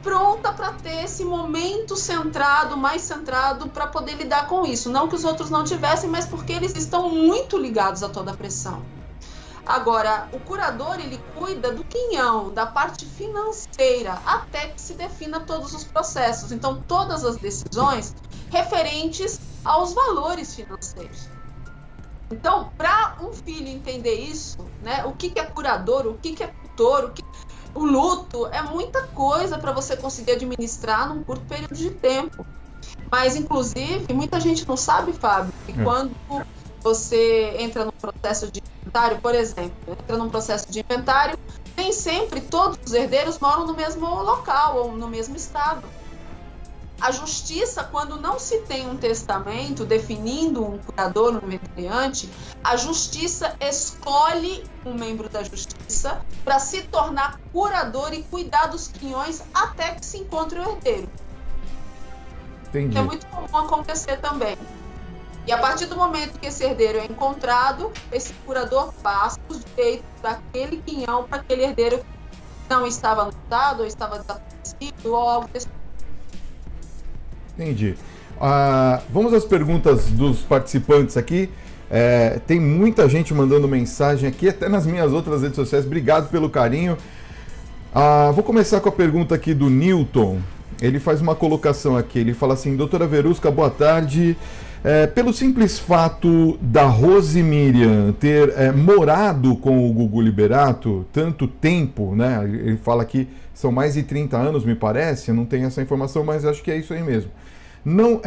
pronta para ter esse momento centrado, mais centrado, para poder lidar com isso. Não que os outros não tivessem, mas porque eles estão muito ligados a toda a pressão. Agora, o curador, ele cuida do quinhão, da parte financeira, até que se defina todos os processos. Então, todas as decisões referentes aos valores financeiros. Então, para um filho entender isso, né, o que é curador, o que é tutor, o luto é muita coisa para você conseguir administrar num curto período de tempo. Mas, inclusive, muita gente não sabe, Fábio, que quando você entra no processo de inventário, por exemplo, entra num processo de inventário, nem sempre todos os herdeiros moram no mesmo local ou no mesmo estado. A justiça, quando não se tem um testamento definindo um curador, um inventariante, a justiça escolhe um membro da justiça para se tornar curador e cuidar dos quinhões até que se encontre o herdeiro. Entendi. É muito comum acontecer também. E a partir do momento que esse herdeiro é encontrado, esse curador passa os direitos daquele quinhão para aquele herdeiro que não estava no estado, ou estava desaparecido, ou algo desse tipo. Entendi. Vamos às perguntas dos participantes aqui. Tem muita gente mandando mensagem aqui, até nas minhas outras redes sociais. Obrigado pelo carinho. Vou começar com a pergunta aqui do Newton. Ele faz uma colocação aqui. Ele fala assim: doutora Verusca, boa tarde. Pelo simples fato da Rose Miriam ter morado com o Gugu Liberato tanto tempo, né? Ele fala que são mais de 30 anos, me parece. Eu não tenho essa informação, mas acho que é isso aí mesmo. Não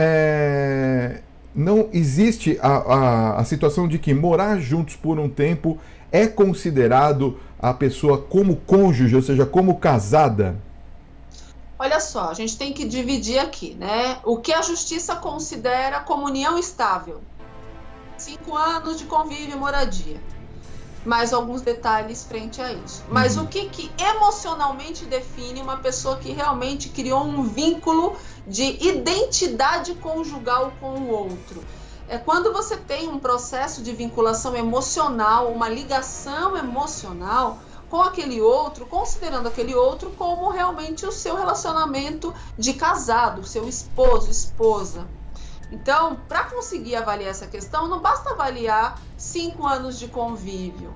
existe a situação de que morar juntos por um tempo é considerado a pessoa como cônjuge, ou seja, como casada? Olha só, a gente tem que dividir aqui, né? O que a justiça considera como união estável. 5 anos de convívio e moradia. Mais alguns detalhes frente a isso. Mas o que emocionalmente define uma pessoa que realmente criou um vínculo de identidade conjugal com o outro? É quando você tem um processo de vinculação emocional, uma ligação emocional com aquele outro, considerando aquele outro como realmente o seu relacionamento de casado, seu esposo, esposa. Então, para conseguir avaliar essa questão, não basta avaliar 5 anos de convívio.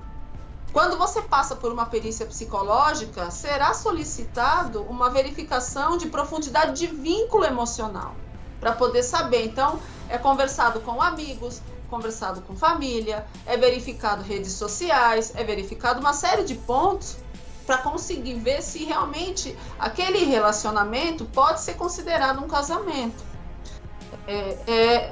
Quando você passa por uma perícia psicológica, será solicitado uma verificação de profundidade de vínculo emocional, para poder saber. Então, é conversado com amigos, conversado com família, é verificado redes sociais, é verificado uma série de pontos para conseguir ver se realmente aquele relacionamento pode ser considerado um casamento.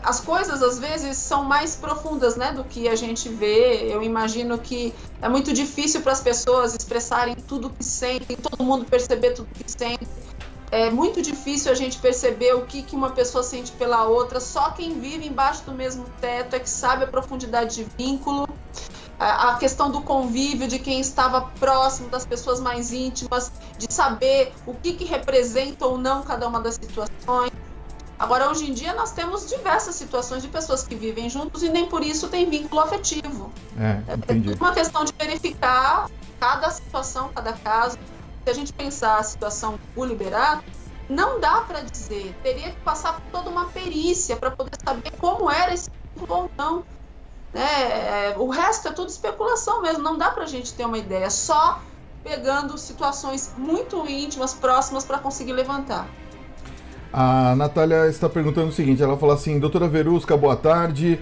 As coisas às vezes são mais profundas, né, do que a gente vê. Eu imagino que é muito difícil para as pessoas expressarem tudo que sentem, todo mundo perceber tudo que sente. É muito difícil a gente perceber o que uma pessoa sente pela outra. Só quem vive embaixo do mesmo teto é que sabe a profundidade de vínculo, a questão do convívio, de quem estava próximo, das pessoas mais íntimas, de saber o que representa ou não cada uma das situações. Agora, hoje em dia, nós temos diversas situações de pessoas que vivem juntos e nem por isso tem vínculo afetivo. Entendi. É uma questão de verificar cada situação, cada caso. Se a gente pensar a situação do Liberato, não dá para dizer. Teria que passar por toda uma perícia para poder saber como era esse vínculo ou não. O resto é tudo especulação mesmo. Não dá para a gente ter uma ideia. Só pegando situações muito íntimas, próximas, para conseguir levantar. A Natália está perguntando o seguinte, ela fala assim: doutora Verusca, boa tarde,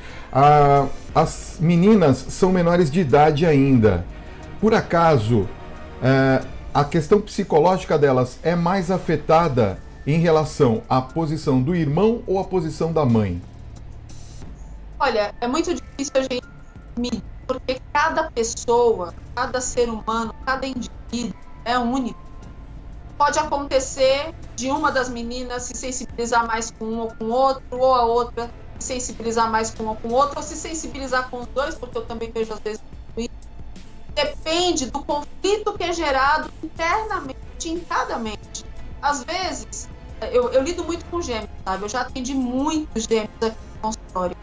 as meninas são menores de idade ainda, por acaso a questão psicológica delas é mais afetada em relação à posição do irmão ou à posição da mãe? Olha, é muito difícil a gente medir, porque cada pessoa, cada ser humano, cada indivíduo é único. Pode acontecer de uma das meninas se sensibilizar mais com um ou com o outro, ou a outra se sensibilizar mais com um ou com o outro, ou se sensibilizar com os dois, porque eu também vejo às vezes isso. Depende do conflito que é gerado internamente em cada mente. Às vezes, eu lido muito com gêmeos, sabe? Eu já atendi muitos gêmeos aqui no consultório.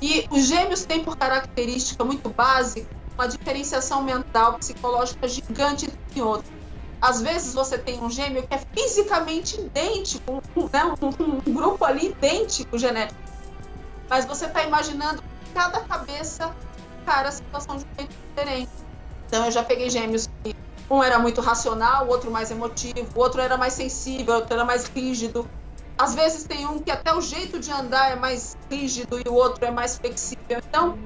E os gêmeos têm por característica muito básica uma diferenciação mental, psicológica gigante entre outros. Às vezes você tem um gêmeo que é fisicamente idêntico, um grupo ali idêntico genético. Mas você está imaginando que cada cabeça encara a situação de um jeito diferente. Então eu já peguei gêmeos que um era muito racional, o outro mais emotivo, o outro era mais sensível, o outro era mais rígido. Às vezes tem um que até o jeito de andar é mais rígido e o outro é mais flexível. Então,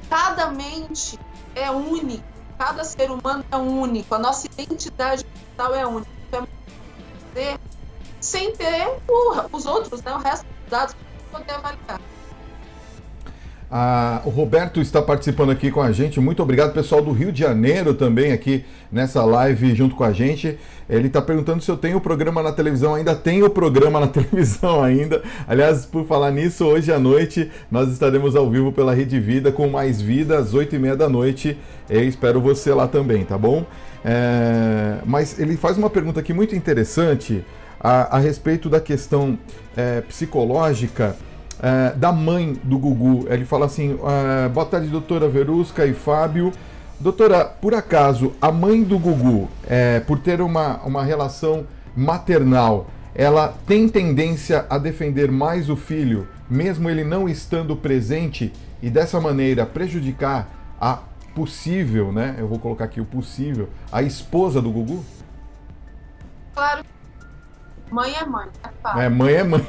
cada mente é única. Cada ser humano é único, a nossa identidade mental é única. Então, sem ter os outros, né, o resto dos dados para poder avaliar. O Roberto está participando aqui com a gente. Muito obrigado, pessoal do Rio de Janeiro também aqui nessa live junto com a gente. Ele está perguntando se eu tenho o programa na televisão. Ainda tenho o programa na televisão ainda. Aliás, por falar nisso, hoje à noite nós estaremos ao vivo pela Rede Vida com Mais Vida às 8h30 da noite. Eu espero você lá também, tá bom? Mas ele faz uma pergunta aqui muito interessante a respeito da questão psicológica da mãe do Gugu. Ele fala assim: boa tarde, doutora Verusca e Fábio. Doutora, por acaso a mãe do Gugu, por ter uma relação maternal, ela tem tendência a defender mais o filho, mesmo ele não estando presente, e dessa maneira prejudicar a possível, né? Eu vou colocar aqui o possível, a esposa do Gugu? Claro. Mãe é mãe, é fácil. Mãe é mãe.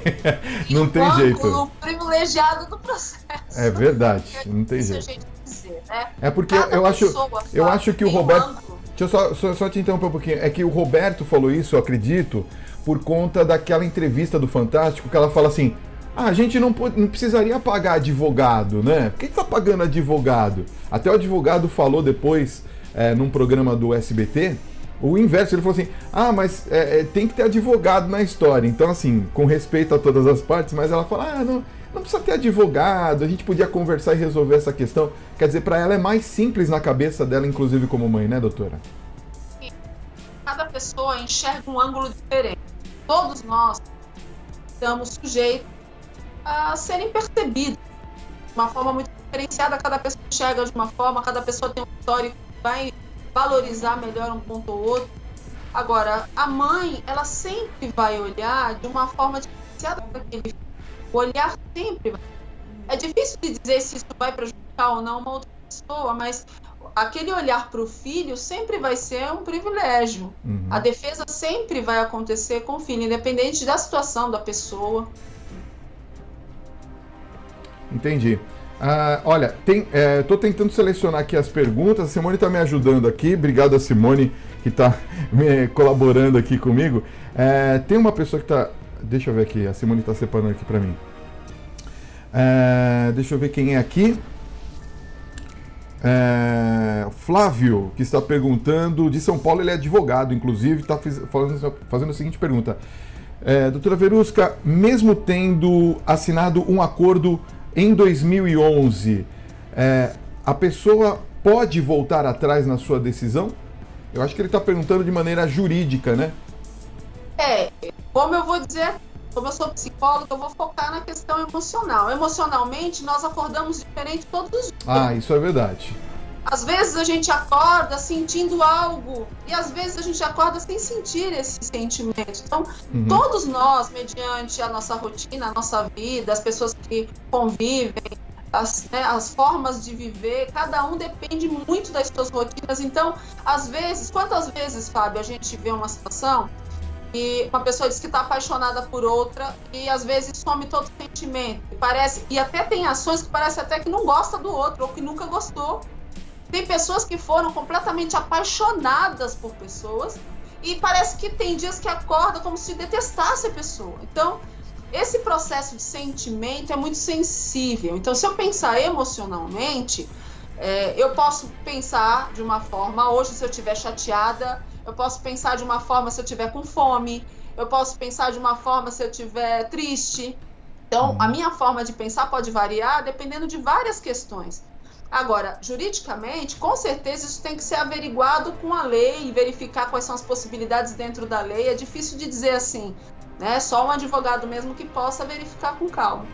Não tem jeito. O privilegiado do processo. É verdade, não tem jeito. Isso a gente dizer, né? É porque eu acho que o Roberto... Deixa eu só te interromper um pouquinho. É que o Roberto falou isso, eu acredito, por conta daquela entrevista do Fantástico, que ela fala assim: a gente não precisaria pagar advogado, né? Por que tá pagando advogado? Até o advogado falou depois, num programa do SBT, o inverso. Ele falou assim: mas tem que ter advogado na história. Então, assim, com respeito a todas as partes, mas ela fala: não precisa ter advogado, a gente podia conversar e resolver essa questão. Quer dizer, para ela é mais simples na cabeça dela, inclusive como mãe, né, doutora? Cada pessoa enxerga um ângulo diferente. Todos nós estamos sujeitos a serem percebidos de uma forma muito diferenciada. Cada pessoa enxerga de uma forma, cada pessoa tem um histórico que vai valorizar melhor um ponto ou outro. Agora, a mãe, ela sempre vai olhar de uma forma diferenciada para aquele filho. O olhar sempre vai. É difícil de dizer se isso vai prejudicar ou não uma outra pessoa, mas aquele olhar para o filho sempre vai ser um privilégio. A defesa sempre vai acontecer com o filho, independente da situação da pessoa. Entendi. Olha, tô tentando selecionar aqui as perguntas. A Simone está me ajudando aqui. Obrigado a Simone que está colaborando aqui comigo. Tem uma pessoa que está... Deixa eu ver aqui. A Simone está separando aqui para mim. Deixa eu ver quem é aqui. Flávio, que está perguntando, de São Paulo, ele é advogado, inclusive, está fazendo a seguinte pergunta. Doutora Verusca, mesmo tendo assinado um acordo em 2011, a pessoa pode voltar atrás na sua decisão? Eu acho que ele está perguntando de maneira jurídica, né? Como eu vou dizer, como eu sou psicóloga, eu vou focar na questão emocional. Emocionalmente, nós acordamos diferente todos os dias. Isso é verdade. Às vezes a gente acorda sentindo algo e às vezes a gente acorda sem sentir esse sentimento. Então, todos nós, mediante a nossa rotina, a nossa vida, as pessoas que convivem, as formas de viver, cada um depende muito das suas rotinas. Então, às vezes, quantas vezes, Fábio, a gente vê uma situação e uma pessoa diz que está apaixonada por outra e às vezes some todo o sentimento. E até tem ações que parece até que não gosta do outro ou que nunca gostou. Tem pessoas que foram completamente apaixonadas por pessoas e parece que tem dias que acorda como se detestasse a pessoa. Então, esse processo de sentimento é muito sensível. Então, se eu pensar emocionalmente, eu posso pensar de uma forma, hoje se eu estiver chateada, eu posso pensar de uma forma se eu estiver com fome, eu posso pensar de uma forma se eu estiver triste. Então, a minha forma de pensar pode variar dependendo de várias questões. Agora, juridicamente, com certeza isso tem que ser averiguado com a lei e verificar quais são as possibilidades dentro da lei. É difícil de dizer assim, né? Só um advogado mesmo que possa verificar com calma.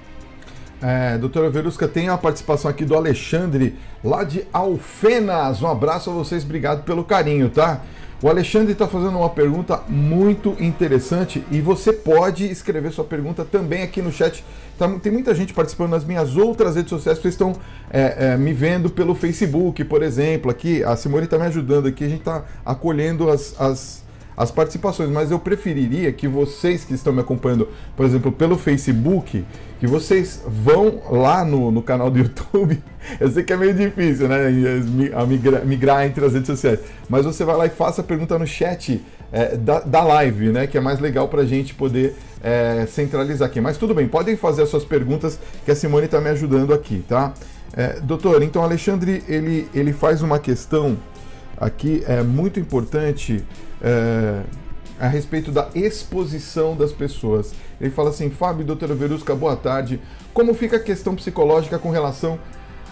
Doutora Verusca, tem a participação aqui do Alexandre, lá de Alfenas. Um abraço a vocês, obrigado pelo carinho, tá? O Alexandre está fazendo uma pergunta muito interessante e você pode escrever sua pergunta também aqui no chat. Tem muita gente participando nas minhas outras redes sociais, vocês estão me vendo pelo Facebook, por exemplo. Aqui, a Simone está me ajudando aqui, a gente está acolhendo as participações, mas eu preferiria que vocês que estão me acompanhando, por exemplo, pelo Facebook, que vocês vão lá no canal do YouTube. Eu sei que é meio difícil, né, migrar entre as redes sociais, mas você vai lá e faça a pergunta no chat da live, né, que é mais legal para a gente poder centralizar aqui. Mas tudo bem, podem fazer as suas perguntas, que a Simone está me ajudando aqui, tá? Doutor, então, Alexandre, ele faz uma questão aqui muito importante a respeito da exposição das pessoas. Ele fala assim: Fábio, doutora Verusca, boa tarde. Como fica a questão psicológica com relação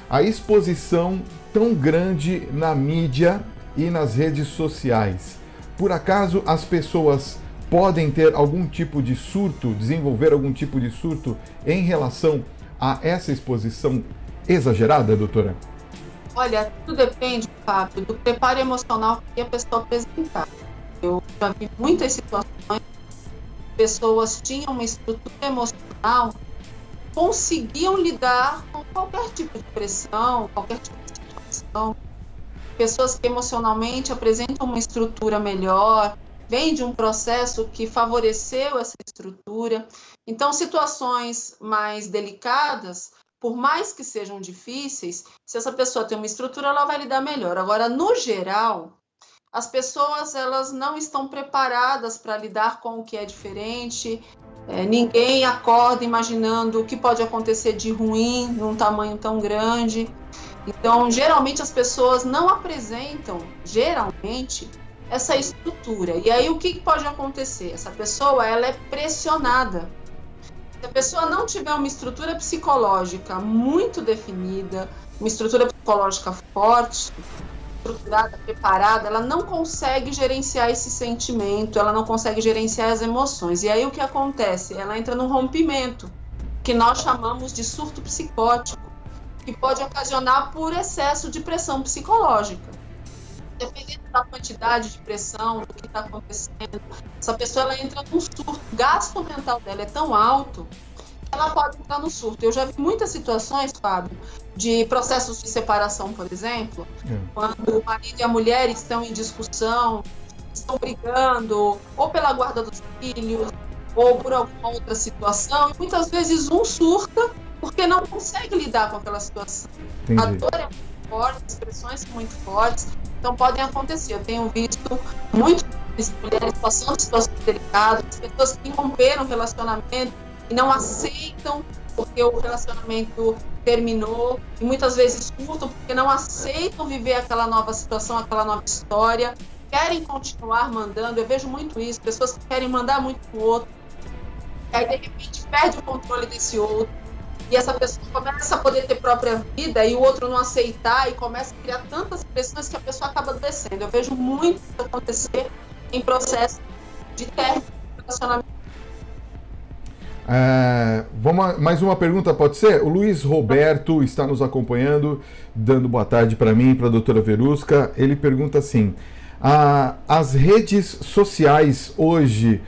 à exposição tão grande na mídia e nas redes sociais? Por acaso as pessoas podem ter algum tipo de surto, desenvolver algum tipo de surto em relação a essa exposição exagerada, doutora? Olha, tudo depende, Fábio, do preparo emocional que a pessoa apresentar. Eu já vi muitas situações, pessoas tinham uma estrutura emocional, conseguiam lidar com qualquer tipo de pressão, qualquer tipo de situação. Pessoas que emocionalmente apresentam uma estrutura melhor, vêm de um processo que favoreceu essa estrutura. Então, situações mais delicadas, por mais que sejam difíceis, se essa pessoa tem uma estrutura, ela vai lidar melhor. Agora, no geral, as pessoas elas não estão preparadas para lidar com o que é diferente. Ninguém acorda imaginando o que pode acontecer de ruim num tamanho tão grande. Então, geralmente, as pessoas não apresentam, essa estrutura. E aí, o que pode acontecer? Essa pessoa ela é pressionada. Se a pessoa não tiver uma estrutura psicológica muito definida, uma estrutura psicológica forte, estruturada, preparada, ela não consegue gerenciar esse sentimento, ela não consegue gerenciar as emoções. E aí o que acontece? Ela entra num rompimento, que nós chamamos de surto psicótico, que pode ocasionar por excesso de pressão psicológica. Dependendo da quantidade de pressão, do que está acontecendo, essa pessoa ela entra num surto, o gasto mental dela é tão alto, ela pode entrar no surto. Eu já vi muitas situações, Fábio, de processos de separação, por exemplo, quando o marido e a mulher estão em discussão, estão brigando, ou pela guarda dos filhos, ou por alguma outra situação, e muitas vezes um surta porque não consegue lidar com aquela situação. Entendi. A dor é muito forte, as expressões são muito fortes, então podem acontecer. Eu tenho visto muitas mulheres passando situações delicadas, pessoas que romperam o relacionamento e não aceitam porque o relacionamento terminou, e muitas vezes surtam porque não aceitam viver aquela nova situação, aquela nova história, querem continuar mandando. Eu vejo muito isso, pessoas que querem mandar muito pro outro, e aí de repente perde o controle desse outro, e essa pessoa começa a poder ter própria vida e o outro não aceitar, e começa a criar tantas pressões que a pessoa acaba adoecendo. Eu vejo muito isso acontecer em processo de término de relacionamento. Mais uma pergunta, pode ser? O Luiz Roberto está nos acompanhando, dando boa tarde para mim e para a doutora Verusca. Ele pergunta assim: as redes sociais hoje,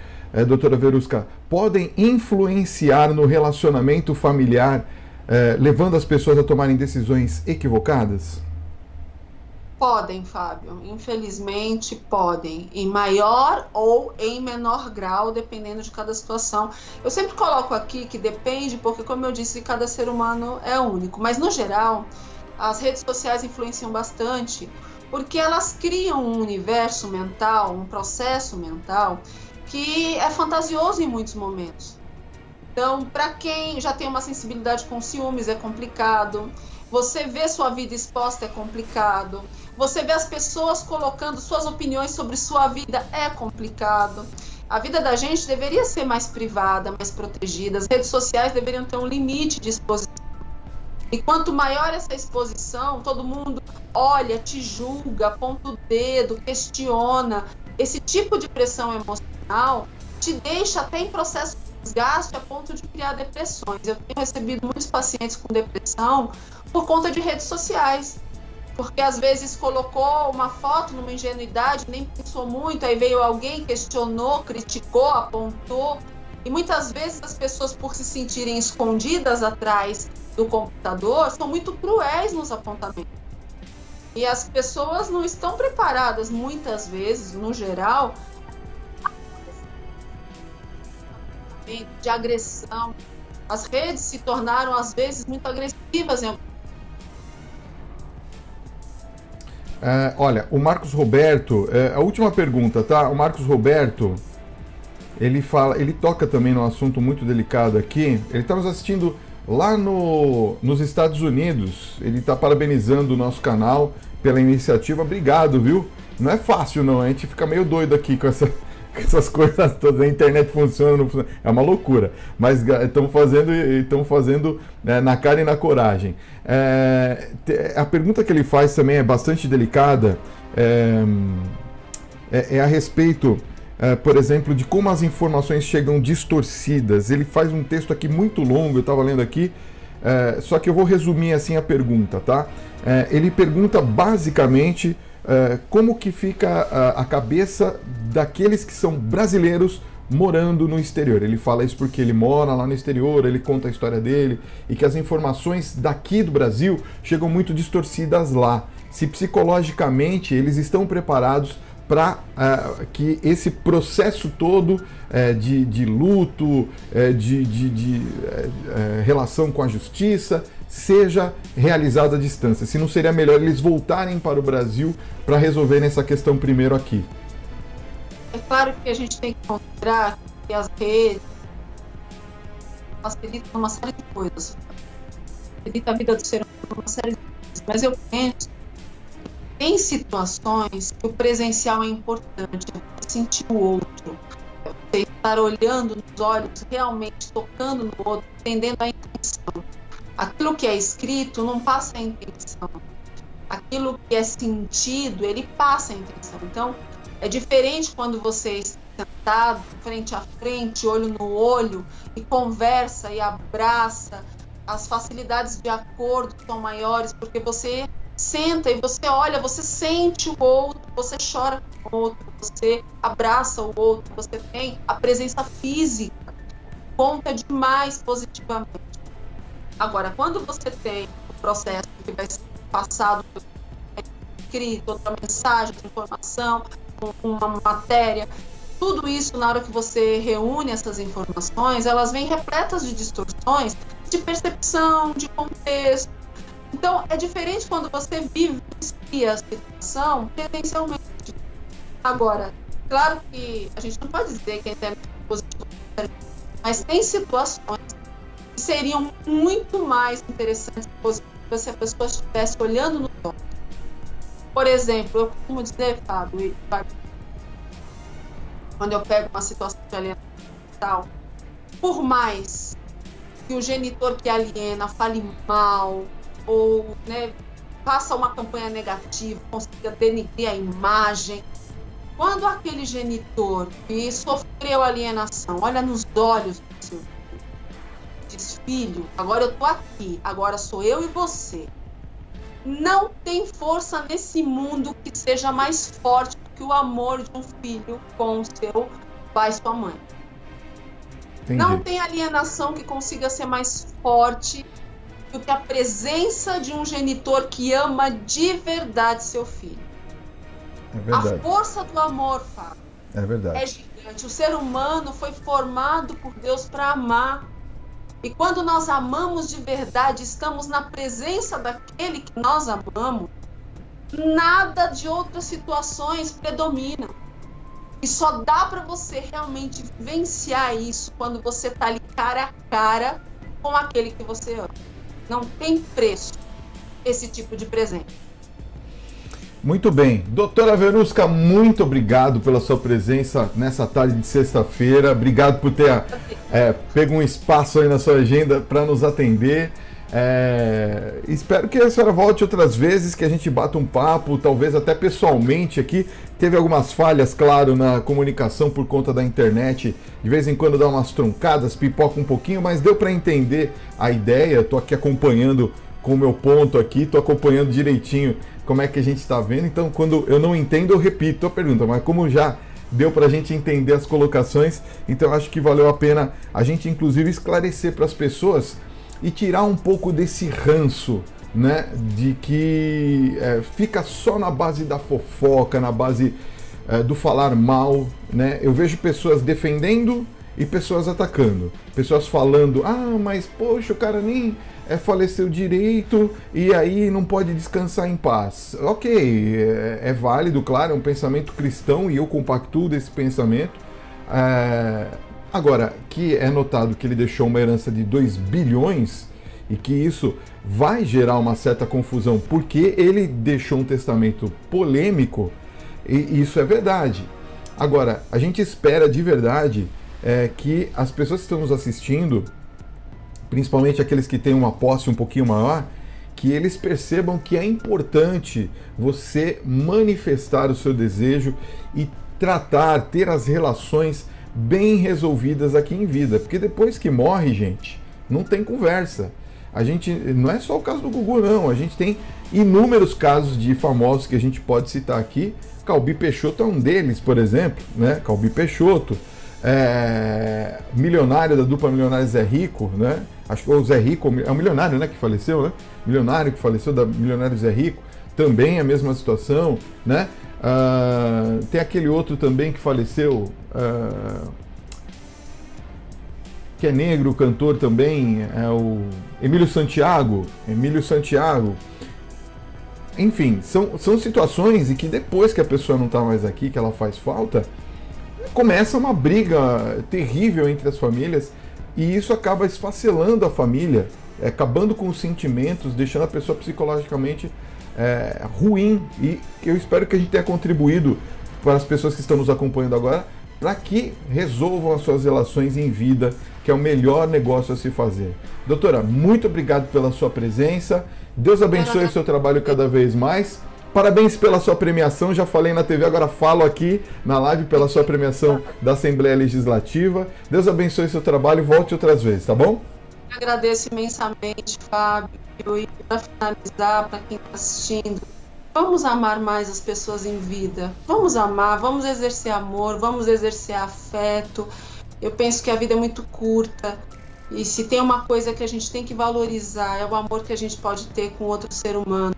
doutora Verusca, podem influenciar no relacionamento familiar, levando as pessoas a tomarem decisões equivocadas? Podem, Fábio. Infelizmente, podem. Em maior ou em menor grau, dependendo de cada situação. Eu sempre coloco aqui que depende, porque, como eu disse, cada ser humano é único. Mas, no geral, as redes sociais influenciam bastante, porque elas criam um universo mental, um processo mental, que é fantasioso em muitos momentos. Então, para quem já tem uma sensibilidade com ciúmes, é complicado. Você vê sua vida exposta, é complicado. Você vê as pessoas colocando suas opiniões sobre sua vida, é complicado. A vida da gente deveria ser mais privada, mais protegida. As redes sociais deveriam ter um limite de exposição. E quanto maior essa exposição, todo mundo olha, te julga, aponta o dedo, questiona. Esse tipo de pressão emocional te deixa até em processo de desgaste a ponto de criar depressões. Eu tenho recebido muitos pacientes com depressão por conta de redes sociais. Porque às vezes colocou uma foto numa ingenuidade, nem pensou muito, aí veio alguém, questionou, criticou, apontou. E muitas vezes as pessoas, por se sentirem escondidas atrás do computador, são muito cruéis nos apontamentos. E as pessoas não estão preparadas, muitas vezes, no geral, de agressão. As redes se tornaram, às vezes, muito agressivas em olha, o Marcos Roberto, a última pergunta, tá? O Marcos Roberto, ele toca também num assunto muito delicado aqui. Ele está nos assistindo lá nos Estados Unidos. Ele está parabenizando o nosso canal pela iniciativa. Obrigado, viu? Não é fácil, não. A gente fica meio doido aqui com essas coisas todas. A internet funciona, não funciona. É uma loucura. Mas estão fazendo na cara e na coragem. A pergunta que ele faz também é bastante delicada. É a respeito, por exemplo, de como as informações chegam distorcidas. Ele faz um texto aqui muito longo, eu estava lendo aqui, só que eu vou resumir assim a pergunta, tá? Ele pergunta basicamente como que fica a cabeça daqueles que são brasileiros morando no exterior. Ele fala isso porque ele mora lá no exterior, ele conta a história dele e que as informações daqui do Brasil chegam muito distorcidas lá. Se psicologicamente eles estão preparados para que esse processo todo de luto, de relação com a justiça, seja realizado à distância. Se não seria melhor eles voltarem para o Brasil para resolverem essa questão primeiro aqui? É claro que a gente tem que considerar que as redes facilitam uma série de coisas. Facilita a vida do ser humano uma série de coisas. Mas eu penso que tem situações que o presencial é importante. É sentir o outro. É você estar olhando nos olhos, realmente tocando no outro, entendendo a intenção. Aquilo que é escrito não passa a intenção. Aquilo que é sentido, ele passa a intenção. Então, é diferente quando você está sentado, frente a frente, olho no olho, e conversa e abraça. As facilidades de acordo são maiores, porque você senta e você olha, você sente o outro, você chora com o outro, você abraça o outro, você tem a presença física, conta demais positivamente. Agora, quando você tem o processo que vai ser passado, escrito, outra mensagem, outra informação, uma matéria, tudo isso, na hora que você reúne essas informações, elas vêm repletas de distorções de percepção, de contexto. Então, é diferente quando você vivencia a situação presencialmente. Agora, claro que a gente não pode dizer que a internet é positiva, mas tem situações que seriam muito mais interessantes e positivas se a pessoa estivesse olhando no toque. Por exemplo, eu costumo dizer, Fábio, quando eu pego uma situação de alienação tal, por mais que o genitor que aliena fale mal ou, né, faça uma campanha negativa, consiga denigrir a imagem, quando aquele genitor que sofreu alienação olha nos olhos do seu filho, diz: filho, agora eu tô aqui, agora sou eu e você. Não tem força nesse mundo que seja mais forte do que o amor de um filho com o seu pai e sua mãe. Entendi. Não tem alienação que consiga ser mais forte do que a presença de um genitor que ama de verdade seu filho. É verdade. A força do amor, Fábio, é verdade. É gigante. O ser humano foi formado por Deus para amar. E quando nós amamos de verdade, estamos na presença daquele que nós amamos, nada de outras situações predomina. E só dá para você realmente vivenciar isso quando você está ali cara a cara com aquele que você ama. Não tem preço esse tipo de presente. Muito bem. Doutora Verusca, muito obrigado pela sua presença nessa tarde de sexta-feira. Obrigado por ter pego um espaço aí na sua agenda para nos atender. Espero que a senhora volte outras vezes, que a gente bata um papo, talvez até pessoalmente aqui. Teve algumas falhas, claro, na comunicação por conta da internet. De vez em quando dá umas truncadas, pipoca um pouquinho, mas deu para entender a ideia. Estou aqui acompanhando com o meu ponto aqui, estou acompanhando direitinho como é que a gente está vendo. Então, quando eu não entendo, eu repito a pergunta, mas como já deu para a gente entender as colocações, então acho que valeu a pena a gente, inclusive, esclarecer para as pessoas e tirar um pouco desse ranço, né, de que fica só na base da fofoca, na base do falar mal, né? Eu vejo pessoas defendendo e pessoas atacando, pessoas falando: ah, mas poxa, o cara nem faleceu direito e aí não pode descansar em paz. Ok, é válido, claro, é um pensamento cristão e eu compactuo desse pensamento. Agora, que é notado que ele deixou uma herança de 2 bilhões e que isso vai gerar uma certa confusão porque ele deixou um testamento polêmico, e isso é verdade. Agora, a gente espera de verdade que as pessoas que estão nos assistindo, principalmente aqueles que têm uma posse um pouquinho maior, que eles percebam que é importante você manifestar o seu desejo e ter as relações bem resolvidas aqui em vida, porque depois que morre, gente, não tem conversa. A gente, não é só o caso do Gugu, não, a gente tem inúmeros casos de famosos que a gente pode citar aqui. Calbi Peixoto é um deles, por exemplo, né? Calbi Peixoto, milionário da dupla Milionário Zé Rico, né? Acho que o Zé Rico é um milionário, né, que faleceu, né? Milionário que faleceu da Milionário Zé Rico, também a mesma situação, né? Tem aquele outro também que faleceu, que é negro, cantor também, é o Emílio Santiago. Enfim, são situações em que depois que a pessoa não está mais aqui, que ela faz falta, começa uma briga terrível entre as famílias e isso acaba esfacelando a família, acabando com os sentimentos, deixando a pessoa psicologicamente ruim. E eu espero que a gente tenha contribuído para as pessoas que estão nos acompanhando agora para que resolvam as suas relações em vida, que é o melhor negócio a se fazer. Doutora, muito obrigado pela sua presença. Deus abençoe o seu trabalho cada vez mais. Parabéns pela sua premiação, já falei na TV, agora falo aqui na live pela sua premiação da Assembleia Legislativa. Deus abençoe o seu trabalho e volte outras vezes, tá bom? Agradeço imensamente, Fábio. E para finalizar, para quem está assistindo, vamos amar mais as pessoas em vida. Vamos amar, vamos exercer amor, vamos exercer afeto. Eu penso que a vida é muito curta E se tem uma coisa que a gente tem que valorizar, é o amor que a gente pode ter com outro ser humano.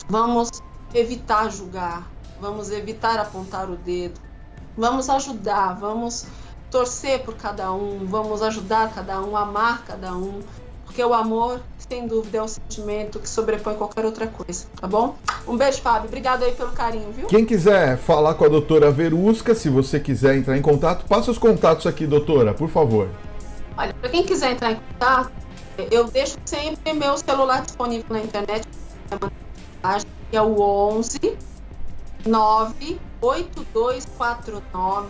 Vamos evitar julgar, vamos evitar apontar o dedo, vamos ajudar, vamos torcer por cada um, vamos ajudar cada um, amar cada um, porque o amor, sem dúvida, é um sentimento que sobrepõe qualquer outra coisa, tá bom? Um beijo, Fábio. Obrigado aí pelo carinho, viu? Quem quiser falar com a doutora Verusca, se você quiser entrar em contato, passa os contatos aqui, doutora, por favor. Olha, para quem quiser entrar em contato, eu deixo sempre meu celular disponível na internet, que é o 11 98249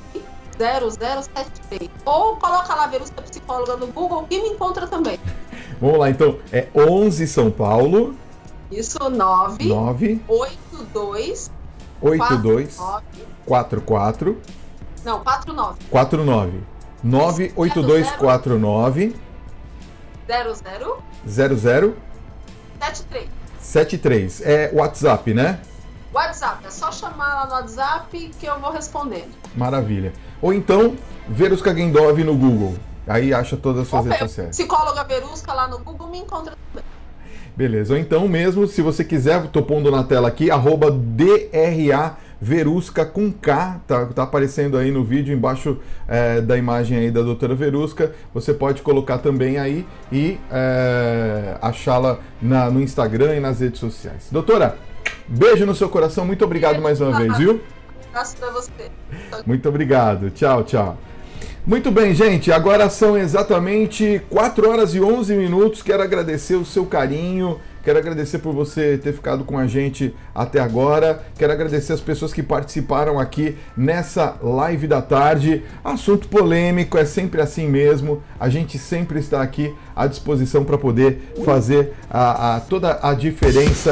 0073. Ou coloca lá Verusca Psicóloga no Google e me encontra também. Vamos lá, então, é 11 São Paulo. Isso, 982 44 Não, 49 98249 00 73. É WhatsApp, né? WhatsApp, é só chamar lá no WhatsApp que eu vou respondendo. Maravilha. Ou então, Verusca Gendov no Google. Aí acha todas as suas redes sociais. Psicóloga Verusca lá no Google me encontra também. Beleza. Ou então mesmo, se você quiser, tô pondo na tela aqui, @DRA Verusca com K, tá aparecendo aí no vídeo embaixo da imagem aí da doutora Verusca. Você pode colocar também aí e achá-la no Instagram e nas redes sociais. Doutora, beijo no seu coração, muito obrigado mais uma vez, viu? Abraço pra você. Muito obrigado, tchau, tchau. Muito bem, gente, agora são exatamente 4 horas e 11 minutos. Quero agradecer o seu carinho, quero agradecer por você ter ficado com a gente até agora. Quero agradecer as pessoas que participaram aqui nessa live da tarde. Assunto polêmico, é sempre assim mesmo. A gente sempre está aqui à disposição para poder fazer toda a diferença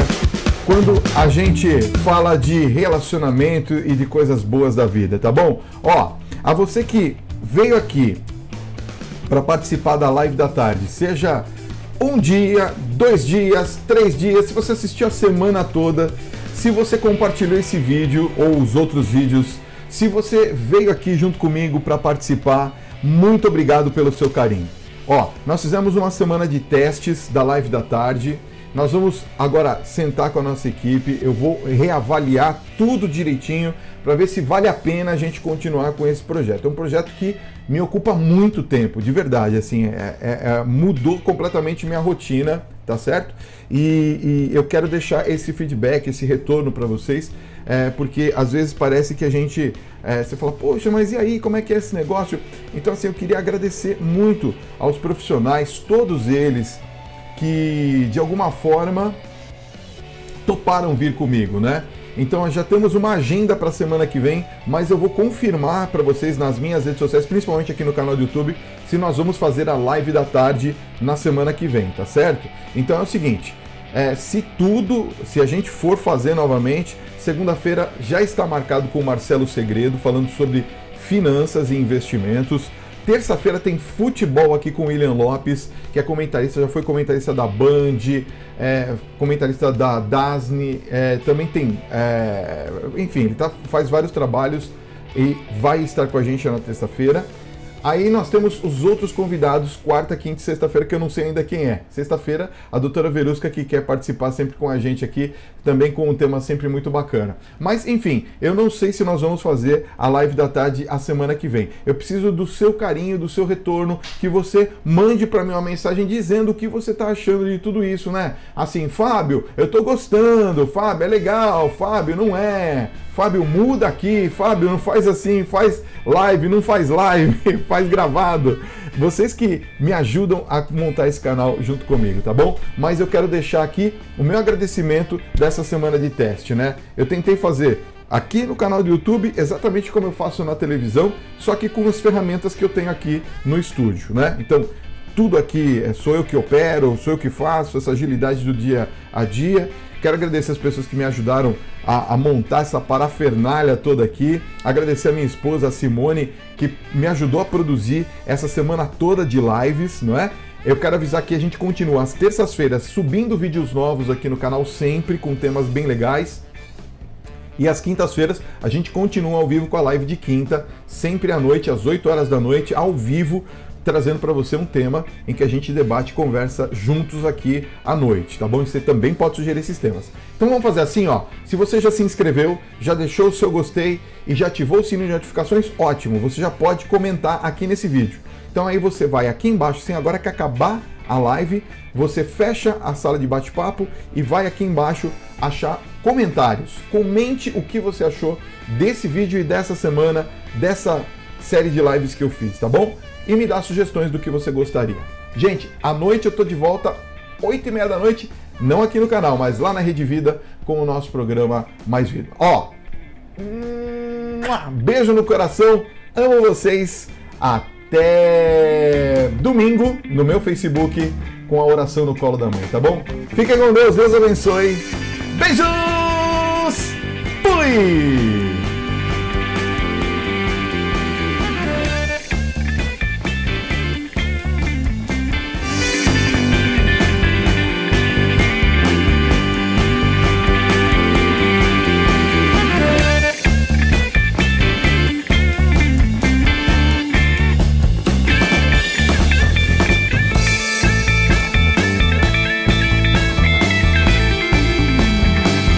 quando a gente fala de relacionamento e de coisas boas da vida, tá bom? Ó, a você que veio aqui para participar da live da tarde, seja um dia, 2 dias, 3 dias, se você assistiu a semana toda, se você compartilhou esse vídeo ou os outros vídeos, se você veio aqui junto comigo para participar, muito obrigado pelo seu carinho. Ó, nós fizemos uma semana de testes da live da tarde. Nós vamos agora sentar com a nossa equipe, eu vou reavaliar tudo direitinho para ver se vale a pena a gente continuar com esse projeto. É um projeto que me ocupa muito tempo, de verdade, assim, mudou completamente minha rotina, tá certo? E eu quero deixar esse feedback, esse retorno para vocês, porque às vezes parece que a gente, você fala, poxa, mas e aí, como é que é esse negócio? Então, assim, eu queria agradecer muito aos profissionais, todos eles, que de alguma forma toparam vir comigo, né? Então já temos uma agenda para a semana que vem, mas eu vou confirmar para vocês nas minhas redes sociais, principalmente aqui no canal do YouTube, se nós vamos fazer a live da tarde na semana que vem, tá certo? Então é o seguinte, se a gente for fazer novamente, segunda-feira já está marcado com o Marcelo Segredo, falando sobre finanças e investimentos. Terça-feira tem futebol aqui com o William Lopes, que é comentarista, já foi comentarista da Band, comentarista da Dasni, também tem, enfim, ele faz vários trabalhos e vai estar com a gente na terça-feira. Aí nós temos os outros convidados, quarta, quinta e sexta-feira, que eu não sei ainda quem é. Sexta-feira, a doutora Verusca, que quer participar sempre com a gente aqui, também com um tema sempre muito bacana. Mas, enfim, eu não sei se nós vamos fazer a live da tarde a semana que vem. Eu preciso do seu carinho, do seu retorno, que você mande para mim uma mensagem dizendo o que você está achando de tudo isso, né? Assim, Fábio, eu tô gostando, Fábio, é legal, Fábio, não é... Fábio, muda aqui, Fábio, não faz assim, faz live, não faz live, faz gravado. Vocês que me ajudam a montar esse canal junto comigo, tá bom? Mas eu quero deixar aqui o meu agradecimento dessa semana de teste, né? Eu tentei fazer aqui no canal do YouTube exatamente como eu faço na televisão, só que com as ferramentas que eu tenho aqui no estúdio, né? Então, tudo aqui sou eu que opero, sou eu que faço, essa agilidade do dia a dia. Quero agradecer as pessoas que me ajudaram a montar essa parafernália toda aqui. Agradecer a minha esposa, a Simone, que me ajudou a produzir essa semana toda de lives, não é? Eu quero avisar que a gente continua às terças-feiras subindo vídeos novos aqui no canal, sempre com temas bem legais. E às quintas-feiras a gente continua ao vivo com a live de quinta, sempre à noite, às 8 horas da noite, ao vivo, trazendo para você um tema em que a gente debate e conversa juntos aqui à noite, tá bom? E você também pode sugerir esses temas. Então vamos fazer assim, ó. Se você já se inscreveu, já deixou o seu gostei e já ativou o sininho de notificações, ótimo. Você já pode comentar aqui nesse vídeo. Então aí você vai aqui embaixo, assim, agora que acabar a live, você fecha a sala de bate-papo e vai aqui embaixo achar comentários. Comente o que você achou desse vídeo e dessa semana, dessa série de lives que eu fiz, tá bom? E me dá sugestões do que você gostaria. Gente, à noite eu tô de volta, 8h30 da noite, não aqui no canal, mas lá na Rede Vida, com o nosso programa Mais Vida. Ó, beijo no coração, amo vocês, até domingo no meu Facebook com a oração no colo da mãe, tá bom? Fiquem com Deus, Deus abençoe, beijos, fui!